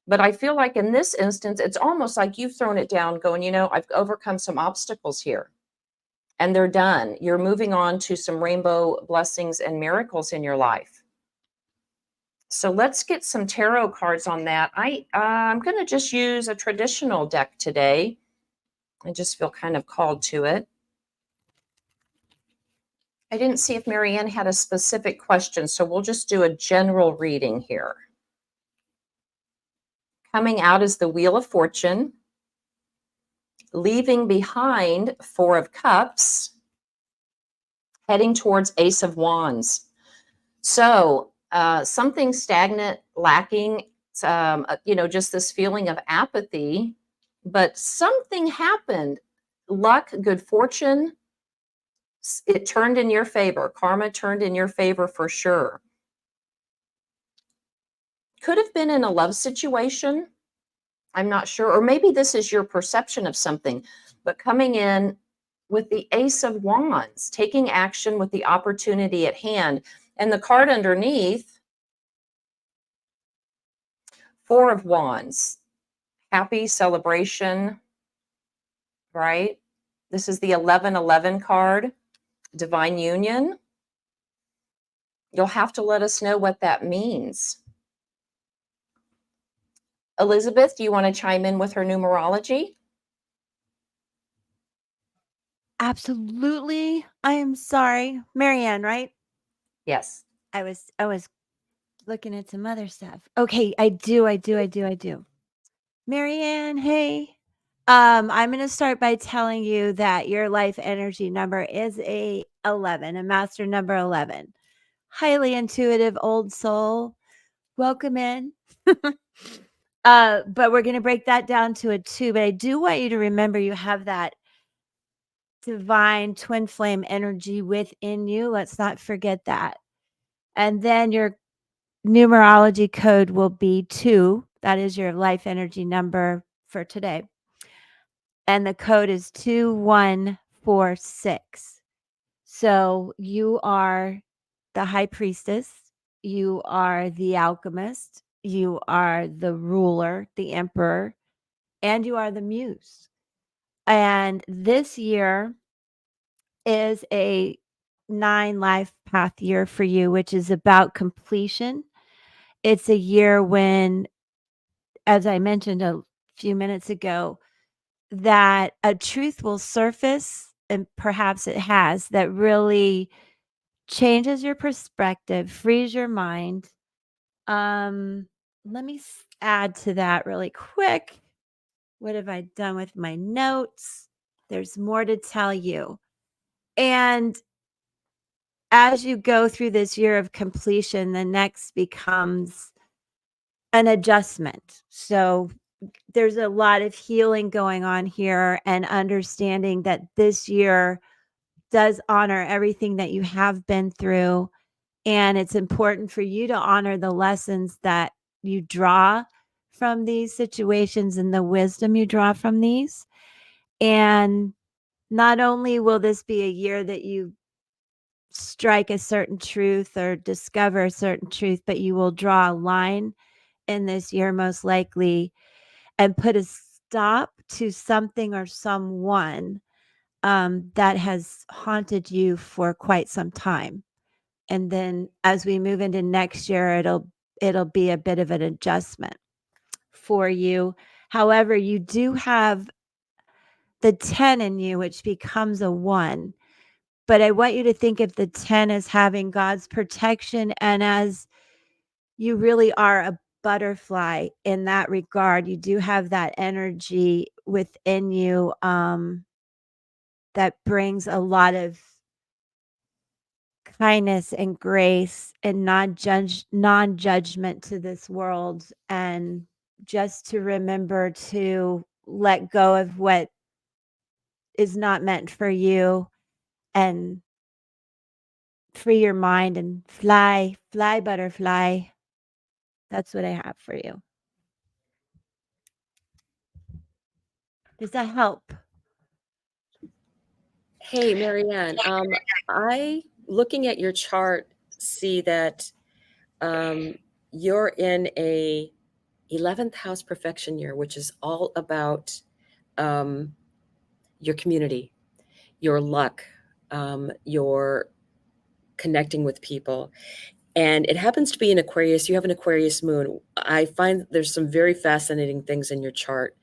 Speaker 2: But I feel like in this instance, it's almost like you've thrown it down going, I've overcome some obstacles here and they're done. You're moving on to some rainbow blessings and miracles in your life. So let's get some tarot cards on that. I'm going to just use a traditional deck today. I just feel kind of called to it. I didn't see if Marianne had a specific question, so we'll just do a general reading here. Coming out is the Wheel of Fortune, leaving behind Four of Cups, heading towards Ace of Wands. So something stagnant, lacking, just this feeling of apathy. But something happened. Luck, good fortune, it turned in your favor. Karma turned in your favor for sure. Could have been in a love situation. I'm not sure. Or maybe this is your perception of something, but coming in with the Ace of Wands, taking action with the opportunity at hand. And the card underneath, Four of Wands, happy celebration, right? This is the 1111 card, divine union. You'll have to let us know what that means. Elizabeth, do you want to chime in with her numerology?
Speaker 1: Absolutely. I am sorry. Marianne, right?
Speaker 2: Yes.
Speaker 1: I was looking at some other stuff. Okay, I do. Marianne, hey. I'm going to start by telling you that your life energy number is a 11, a master number 11. Highly intuitive old soul. Welcome in. But we're going to break that down to a 2, but I do want you to remember you have that divine twin flame energy within you. Let's not forget that. And then your numerology code will be 2. That is your life energy number for today. And the code is 2146. So you are the high priestess, you are the alchemist, you are the ruler, the emperor, and you are the muse. And this year is a 9 life path year for you, which is about completion. It's a year when, as I mentioned a few minutes ago, that a truth will surface, and perhaps it has, that really changes your perspective, frees your mind. Let me add to that really quick. What have I done with my notes? There's more to tell you. And as you go through this year of completion, the next becomes an adjustment. So there's a lot of healing going on here and understanding that this year does honor everything that you have been through. And it's important for you to honor the lessons that you draw from these situations and the wisdom you draw from these. And not only will this be a year that you strike a certain truth or discover a certain truth, but you will draw a line in this year, most likely, and put a stop to something or someone that has haunted you for quite some time. And then as we move into next year, it'll be a bit of an adjustment for you. However, you do have the 10 in you, which becomes a 1. But I want you to think of the 10 as having God's protection, and as you really are a butterfly in that regard. You do have that energy within you that brings a lot of kindness and grace and non-judgment to this world, and just to remember to let go of what is not meant for you and free your mind and fly butterfly. That's what I have for you. Does that help?
Speaker 6: Hey, Marianne, I, looking at your chart, see that you're in a 11th house perfection year, which is all about your community, your luck, your connecting with people. And it happens to be in Aquarius. You have an Aquarius moon. I find there's some very fascinating things in your chart.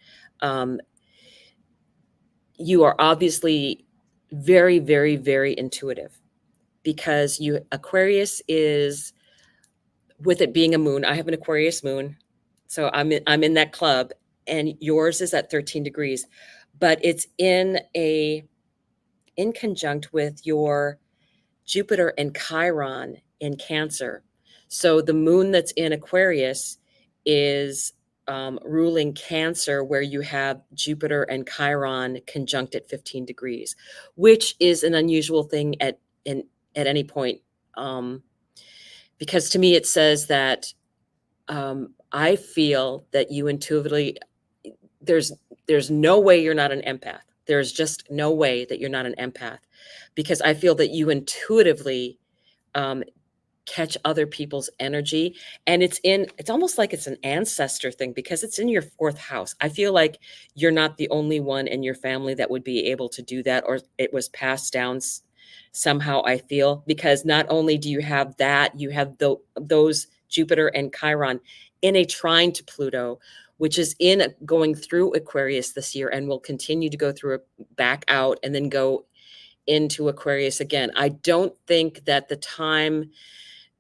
Speaker 6: You are obviously very, very, very intuitive, because Aquarius is, with it being a moon, I have an Aquarius moon, so I'm in that club, and yours is at 13 degrees, but it's in conjunct with your Jupiter and Chiron in Cancer. So the moon that's in Aquarius is ruling Cancer, where you have Jupiter and Chiron conjunct at 15 degrees, which is an unusual thing at any point. Because to me, it says that I feel that you intuitively, there's no way you're not an empath. There's just no way that you're not an empath, because I feel that you intuitively catch other people's energy, and it's almost like it's an ancestor thing, because it's in your fourth house. I feel like you're not the only one in your family that would be able to do that, or it was passed down somehow, I feel, because not only do you have that, you have those Jupiter and Chiron in a trine to Pluto, which is going through Aquarius this year, and will continue to go through back out and then go into Aquarius again. I don't think that the time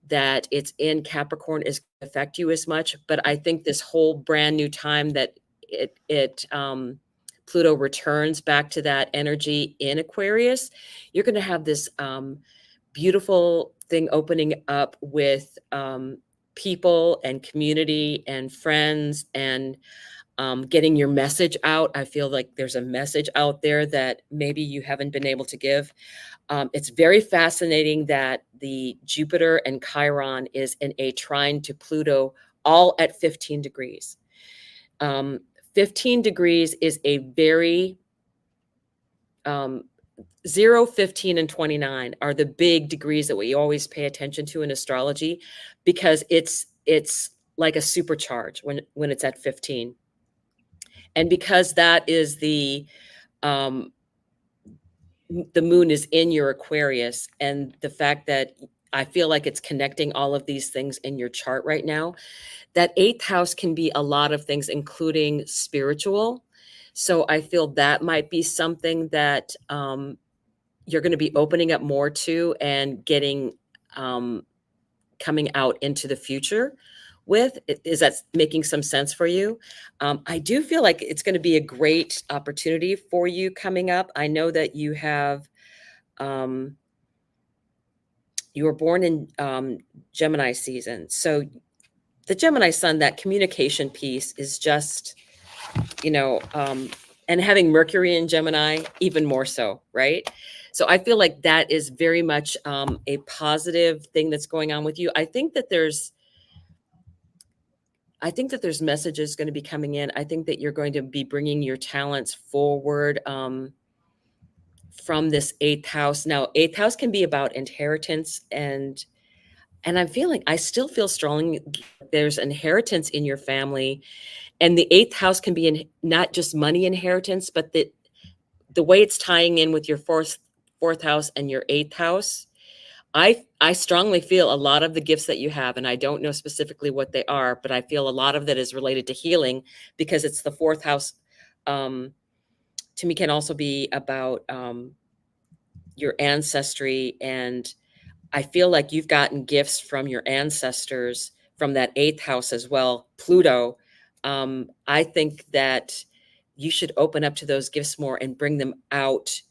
Speaker 6: that it's in Capricorn is going to affect you as much, but I think this whole brand new time that Pluto returns back to that energy in Aquarius, you're going to have this beautiful thing opening up with people and community and friends, and getting your message out. I feel like there's a message out there that maybe you haven't been able to give. It's very fascinating that the Jupiter and Chiron is in a trine to Pluto, all at 15 degrees. 15 degrees is a very 0, 15, and 29 are the big degrees that we always pay attention to in astrology, because it's like a supercharge when it's at 15. And because that is the moon is in your Aquarius, and the fact that I feel like it's connecting all of these things in your chart right now, that eighth house can be a lot of things, including spiritual. So I feel that might be something that you're going to be opening up more to, and getting coming out into the future with. Is that making some sense for you? I do feel like it's going to be a great opportunity for you coming up. I know that you have, you were born in Gemini season. So the Gemini sun, that communication piece is just, and having Mercury in Gemini, even more so, right? So I feel like that is very much a positive thing that's going on with you. I think that there's messages going to be coming in. I think that you're going to be bringing your talents forward from this eighth house. Now, eighth house can be about inheritance, and I'm feeling, I still feel strongly there's inheritance in your family, and the eighth house can be in not just money inheritance, but the way it's tying in with your fourth house and your eighth house. I strongly feel a lot of the gifts that you have, and I don't know specifically what they are, but I feel a lot of that is related to healing, because it's the fourth house. To me, can also be about your ancestry, and I feel like you've gotten gifts from your ancestors from that eighth house as well, Pluto. I think that you should open up to those gifts more and bring them out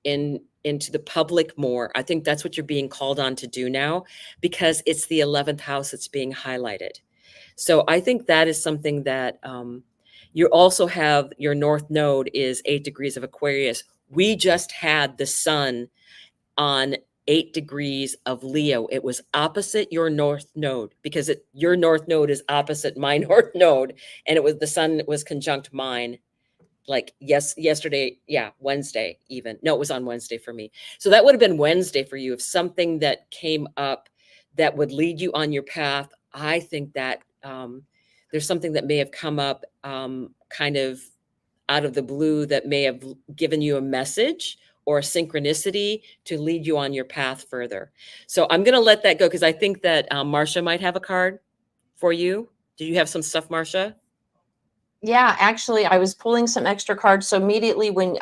Speaker 6: into the public more. I think that's what you're being called on to do now, because it's the 11th house that's being highlighted. So I think that is something that you also have. Your north node is 8 degrees of Aquarius. We just had the sun on 8 degrees of Leo. It was opposite your north node, because your north node is opposite my north node, and the sun was conjunct mine, like yesterday, Wednesday even. No, it was on Wednesday for me. So that would have been Wednesday for you. If something that came up that would lead you on your path, I think that there's something that may have come up kind of out of the blue that may have given you a message or a synchronicity to lead you on your path further. So I'm going to let that go, because I think that Marcia might have a card for you. Do you have some stuff, Marcia?
Speaker 2: Yeah, actually, I was pulling some extra cards. So immediately when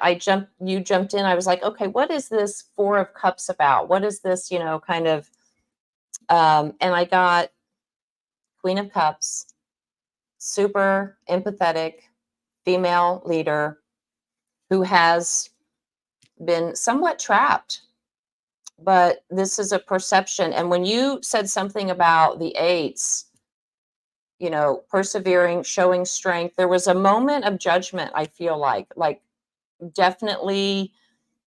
Speaker 2: you jumped in, I was like, okay, what is this Four of Cups about? What is this, kind of, and I got Queen of Cups, super empathetic female leader who has been somewhat trapped but this is a perception. And when you said something about the eights, you know, persevering, showing strength, there was a moment of judgment, I feel like definitely,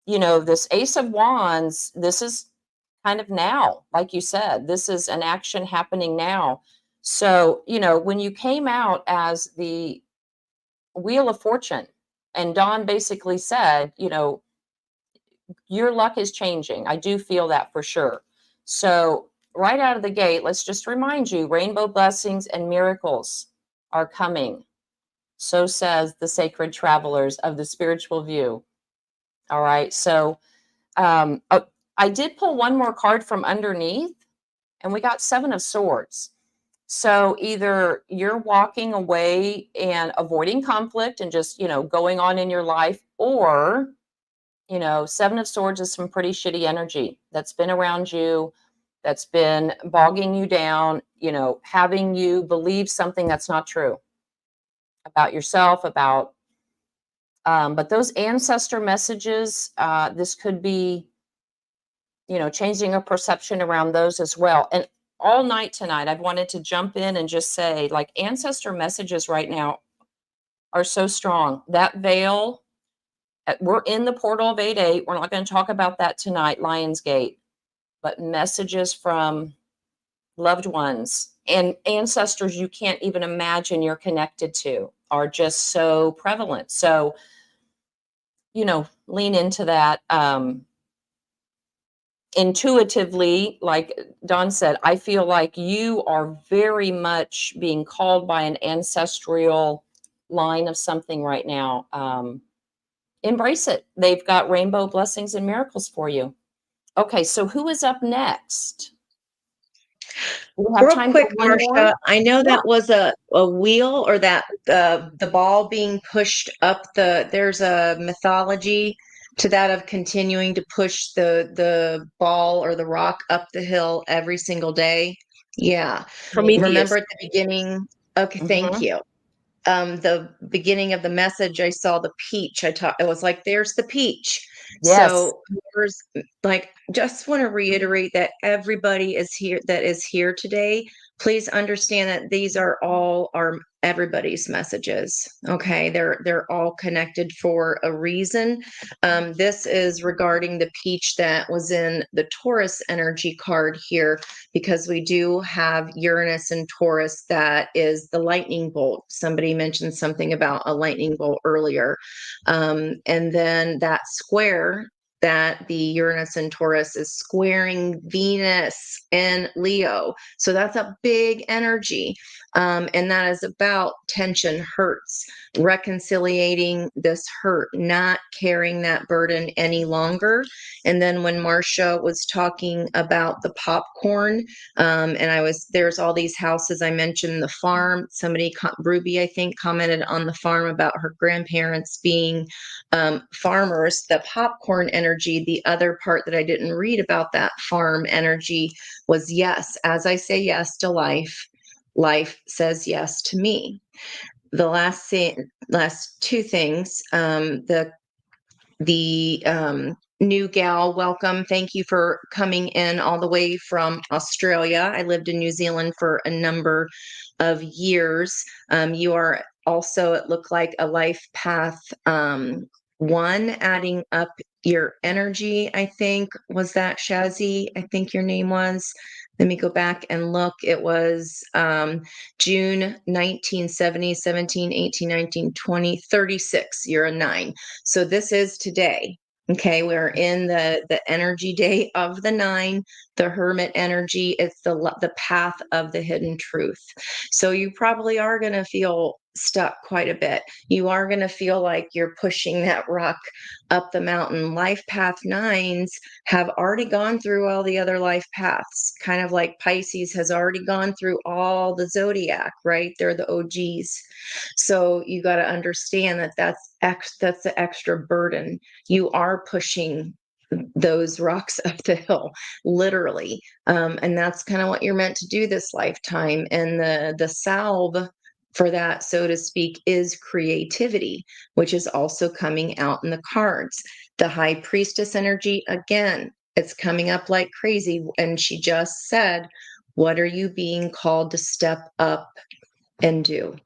Speaker 2: you know, this Ace of Wands, this is kind of now, like you said, this is an action happening now. So, you know, when you came out as the Wheel of Fortune, and Dawn basically said, you know, your luck is changing. I do feel that for sure. So, right out of the gate, let's just remind you, rainbow blessings and miracles are coming. So says the sacred travelers of the spiritual view. All right. So, I did pull one more card from underneath, and we got Seven of Swords. So either you're walking away and avoiding conflict and just, you know, going on in your life, or, you know, Seven of Swords is some pretty shitty energy that's been around you, that's been bogging you down, you know, having you believe something that's not true about yourself, about, but those ancestor messages, this could be, you know, changing a perception around those as well. And all night tonight, I've wanted to jump in and just say, like, ancestor messages right now are so strong. That veil, we're in the portal of 8-8. We're not going to talk about that tonight, Lionsgate, but messages from loved ones and ancestors you can't even imagine you're connected to are just so prevalent. So, you know, lean into that. Intuitively, like Dawn said, I feel like you are very much being called by an ancestral line of something right now. Embrace it. They've got rainbow blessings and miracles for you. Okay, so who is up next? We have
Speaker 5: Real
Speaker 2: time
Speaker 5: quick,
Speaker 2: for one more.
Speaker 5: Marcia, I know
Speaker 2: Yeah.
Speaker 5: that was a wheel, or that the ball being pushed up there's a mythology to that of continuing to push the ball or the rock up the hill every single day. Yeah.
Speaker 6: Prometheus.
Speaker 5: Remember at the beginning? Okay, thank
Speaker 2: Mhm.
Speaker 5: you. The beginning of the message, I saw the peach. It was like, there's the peach.
Speaker 2: Yes.
Speaker 5: So there's, like, just want to reiterate that everybody that is here today, please understand that these are all everybody's messages. Okay. They're all connected for a reason. This is regarding the peach that was in the Taurus energy card here, because we do have Uranus and Taurus. That is the lightning bolt. Somebody mentioned something about a lightning bolt earlier. And then that square, that the Uranus and Taurus is squaring Venus and Leo. So that's a big energy. And that is about tension, hurts, reconciliating this hurt, not carrying that burden any longer. And then when Marcia was talking about the popcorn, and there's all these houses. I mentioned the farm. Ruby, I think, commented on the farm about her grandparents being farmers. The popcorn energy, the other part that I didn't read about that farm energy was, yes, as I say yes to life, life says yes to me. The last two things, the new gal, welcome. Thank you for coming in all the way from Australia. I lived in New Zealand for a number of years. You are also, it looked like, a life path one, adding up your energy, I think. Was that Shazzy? I think your name was. Let me go back and look. It was June 1970, 17, 18, 19, 20, 36. You're a 9. So this is today. Okay, we're in the energy day of the 9, the hermit energy. It's the path of the hidden truth. So you probably are going to feel stuck quite a bit. You are going to feel like you're pushing that rock up the mountain. Life path 9s have already gone through all the other life paths, kind of like Pisces has already gone through all the zodiac, right? They're the OGs. So you got to understand that that's the extra burden. You are pushing those rocks up the hill, literally. And that's kind of what you're meant to do this lifetime. And the salve for that, so to speak, is creativity, which is also coming out in the cards. The high priestess energy, again, It's coming up like crazy. And she just said, what are you being called to step up and do?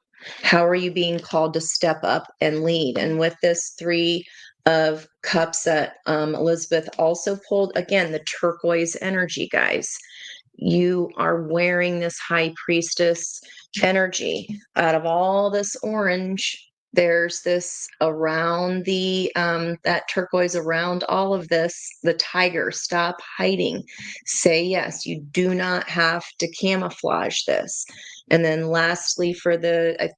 Speaker 5: How are you being called to step up and lead? And with this 3 of Cups that Elizabeth also pulled, again, the turquoise energy, guys. You are wearing this high priestess energy. Out of all this orange, there's this around the that turquoise around all of this, the tiger. Stop hiding. Say yes. You do not have to camouflage this. And then lastly, for the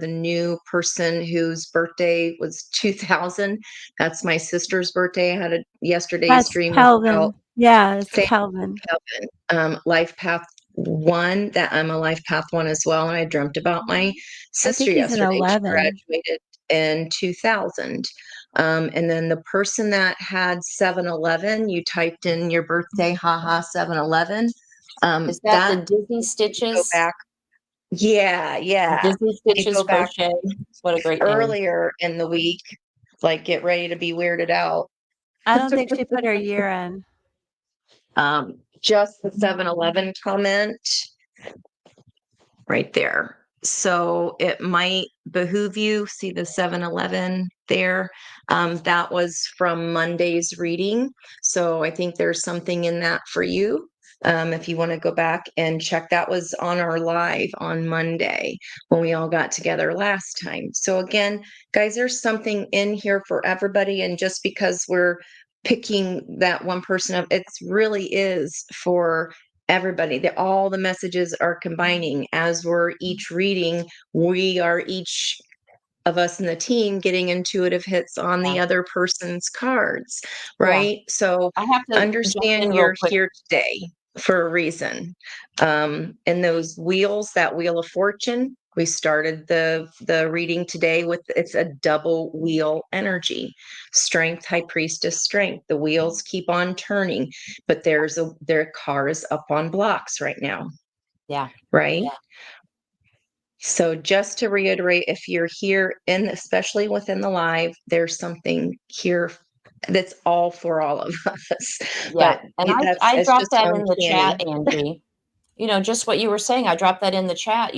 Speaker 5: new person whose birthday was 2000, that's my sister's birthday. I had yesterday's
Speaker 1: That's
Speaker 5: stream was about
Speaker 1: Kelvin. Yeah, it's Kelvin.
Speaker 5: Life Path 1, that I'm a Life Path 1 as well. And I dreamt about my
Speaker 1: I
Speaker 5: sister
Speaker 1: think he's an
Speaker 5: yesterday. She
Speaker 1: 11.
Speaker 5: graduated in 2000. And then the person that had 711, you typed in your birthday, haha, 711.
Speaker 2: Is that
Speaker 5: That
Speaker 2: the Dizzy
Speaker 5: go
Speaker 2: Stitches?
Speaker 5: back. Yeah, yeah.
Speaker 2: Dizzy
Speaker 5: You
Speaker 2: Stitches
Speaker 5: go back
Speaker 2: Crochet. What a great name.
Speaker 5: earlier in the week, like get ready to be weirded out.
Speaker 1: I don't think she put her year in.
Speaker 5: Just the 711 comment right there. So it might behoove you, see the 711 there. That was from Monday's reading. So I think there's something in that for you. If you want to go back and check, that was on our live on Monday when we all got together last time. So again, guys, there's something in here for everybody. And just because we're picking that one person up, it really is for everybody. That all the messages are combining. As we're each reading, we are each of us in the team getting intuitive hits on the other person's cards, right? So
Speaker 2: I have to jump in
Speaker 5: understand
Speaker 2: real
Speaker 5: you're
Speaker 2: quick.
Speaker 5: here today for a reason. And those wheels, that Wheel of Fortune, we started the reading today with, it's a double wheel energy. Strength, High Priestess, strength. The wheels keep on turning, but their car is up on blocks right now.
Speaker 2: Yeah.
Speaker 5: Right.
Speaker 2: Yeah.
Speaker 5: So just to reiterate, if you're here especially within the live, there's something here that's all for all of us.
Speaker 2: Yeah.
Speaker 5: But
Speaker 2: And
Speaker 5: it's
Speaker 2: I dropped
Speaker 5: just
Speaker 2: that in the
Speaker 5: uncanny.
Speaker 2: chat, Angie. Just what you were saying, I dropped that in the chat.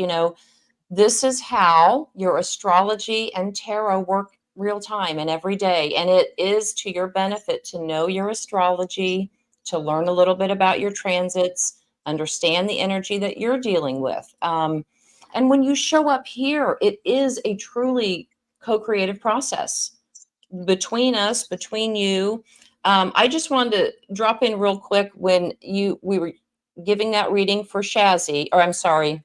Speaker 2: This is how your astrology and tarot work real time and every day. And it is to your benefit to know your astrology, to learn a little bit about your transits, understand the energy that you're dealing with. And when you show up here, it is a truly co-creative process between us, between you. I just wanted to drop in real quick when we were giving that reading for Shazzy, or I'm sorry,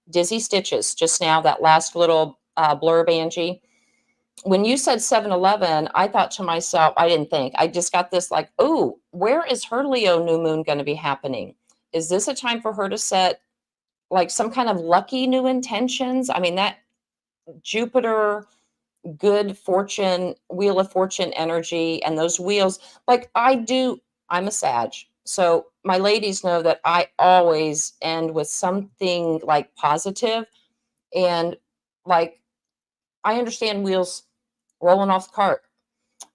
Speaker 2: Dizzy Stitches, just now, that last little blurb, Angie. When you said 7-Eleven, I thought to myself, I didn't think, I just got this like, oh, where is her Leo new moon going to be happening? Is this a time for her to set like some kind of lucky new intentions? I mean, that Jupiter, good fortune, Wheel of Fortune energy, and those wheels, like I'm a Sag. So my ladies know that I always end with something like positive. And like, I understand wheels rolling off the cart,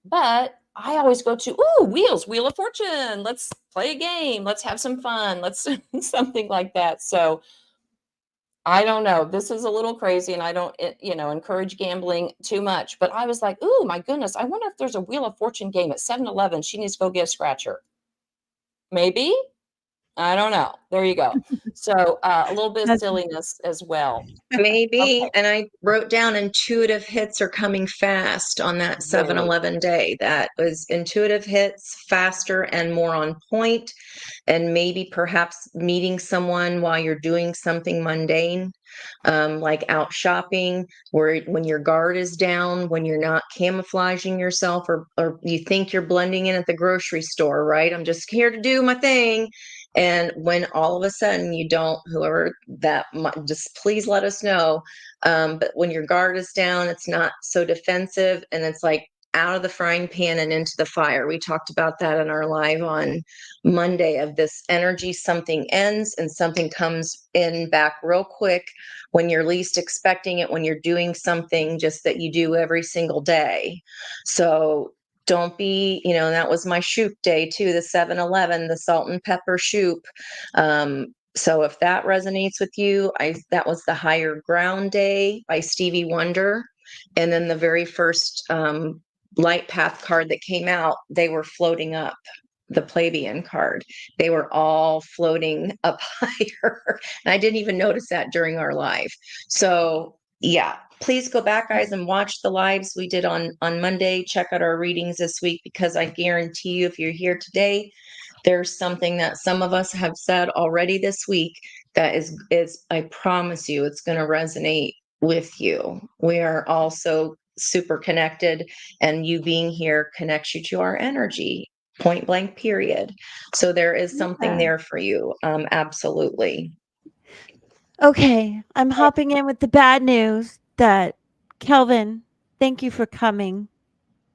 Speaker 2: but I always go to, ooh, wheels, Wheel of Fortune. Let's play a game. Let's have some fun. Let's something like that. So I don't know. This is a little crazy, and I don't, encourage gambling too much. But I was like, ooh, my goodness. I wonder if there's a Wheel of Fortune game at 7-Eleven. She needs to go get a scratcher. Maybe. I don't know. There you go. So a little bit of silliness as well.
Speaker 5: Maybe.
Speaker 2: Okay.
Speaker 5: And I wrote down intuitive hits are coming fast on that 7-Eleven day. That was intuitive hits, faster and more on point. And maybe perhaps meeting someone while you're doing something mundane, like out shopping, where when your guard is down, when you're not camouflaging yourself, or you think you're blending in at the grocery store, right? I'm just here to do my thing. And when all of a sudden you don't, whoever that might, just please let us know. But when your guard is down, it's not so defensive, and it's like out of the frying pan and into the fire. We talked about that in our live on Monday, of this energy. Something ends and something comes in back real quick when you're least expecting it, when you're doing something just that you do every single day. So don't be, that was my shoop day too, the 7-Eleven, the salt and pepper shoop. So if that resonates with you, that was the Higher Ground Day by Stevie Wonder. And then the very first light path card that came out, they were floating up. The plebeian card, they were all floating up higher, and I didn't even notice that during our live. So yeah, please go back, guys, and watch the lives we did on Monday. Check out our readings this week, because I guarantee you, if you're here today, there's something that some of us have said already this week that is I promise you, it's going to resonate with you. We are also super connected, and you being here connects you to our energy, point blank, period. So there is something
Speaker 1: Yeah.
Speaker 5: there for you. Absolutely.
Speaker 1: Okay, I'm hopping in with the bad news that Kelvin, thank you for coming.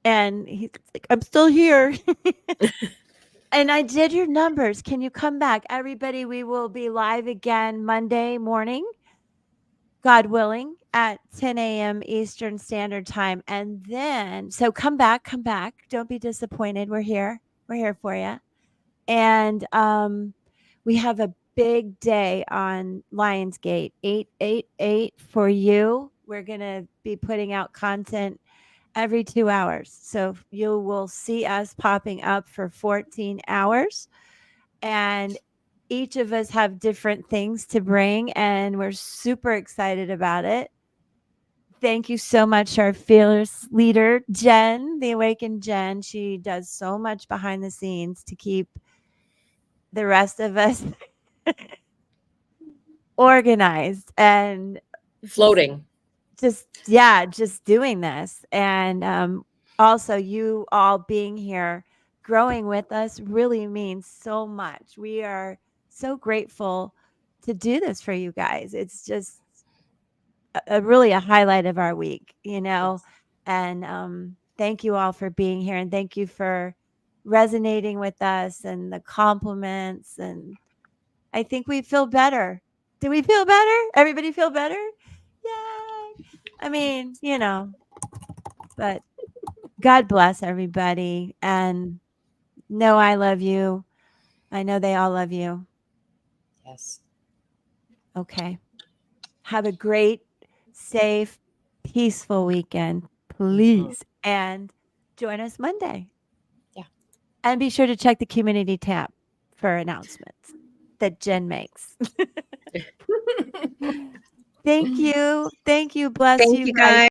Speaker 1: And he's like, I'm still here. And I did your numbers. Can you come back? Everybody, we will be live again Monday morning, God willing, at 10 a.m. Eastern Standard Time. And then, so come back, come back. Don't be disappointed. We're here. We're here for you. And we have a big day on Lionsgate, 888 for you. We're going to be putting out content every 2 hours. So you will see us popping up for 14 hours. And each of us have different things to bring, and we're super excited about it. Thank you so much, our fearless leader, Jen, the Awakened Jen. She does so much behind the scenes to keep the rest of us organized and
Speaker 6: Floating.
Speaker 1: just doing this. And also, you all being here, growing with us, really means so much. We are so grateful to do this for you guys. It's just really a highlight of our week, and thank you all for being here, and thank you for resonating with us and the compliments. And I think we feel better. Do we feel better? Everybody feel better? Yay. I mean, but God bless everybody. And know I love you. I know they all love you.
Speaker 2: Yes.
Speaker 1: Okay. Have a great, safe, peaceful weekend, please. And join us Monday.
Speaker 2: Yeah.
Speaker 1: And be sure to check the community tab for announcements that Jen makes. Thank you. Thank you. Bless
Speaker 5: Thank
Speaker 1: you
Speaker 5: you,
Speaker 1: guys.
Speaker 5: guys.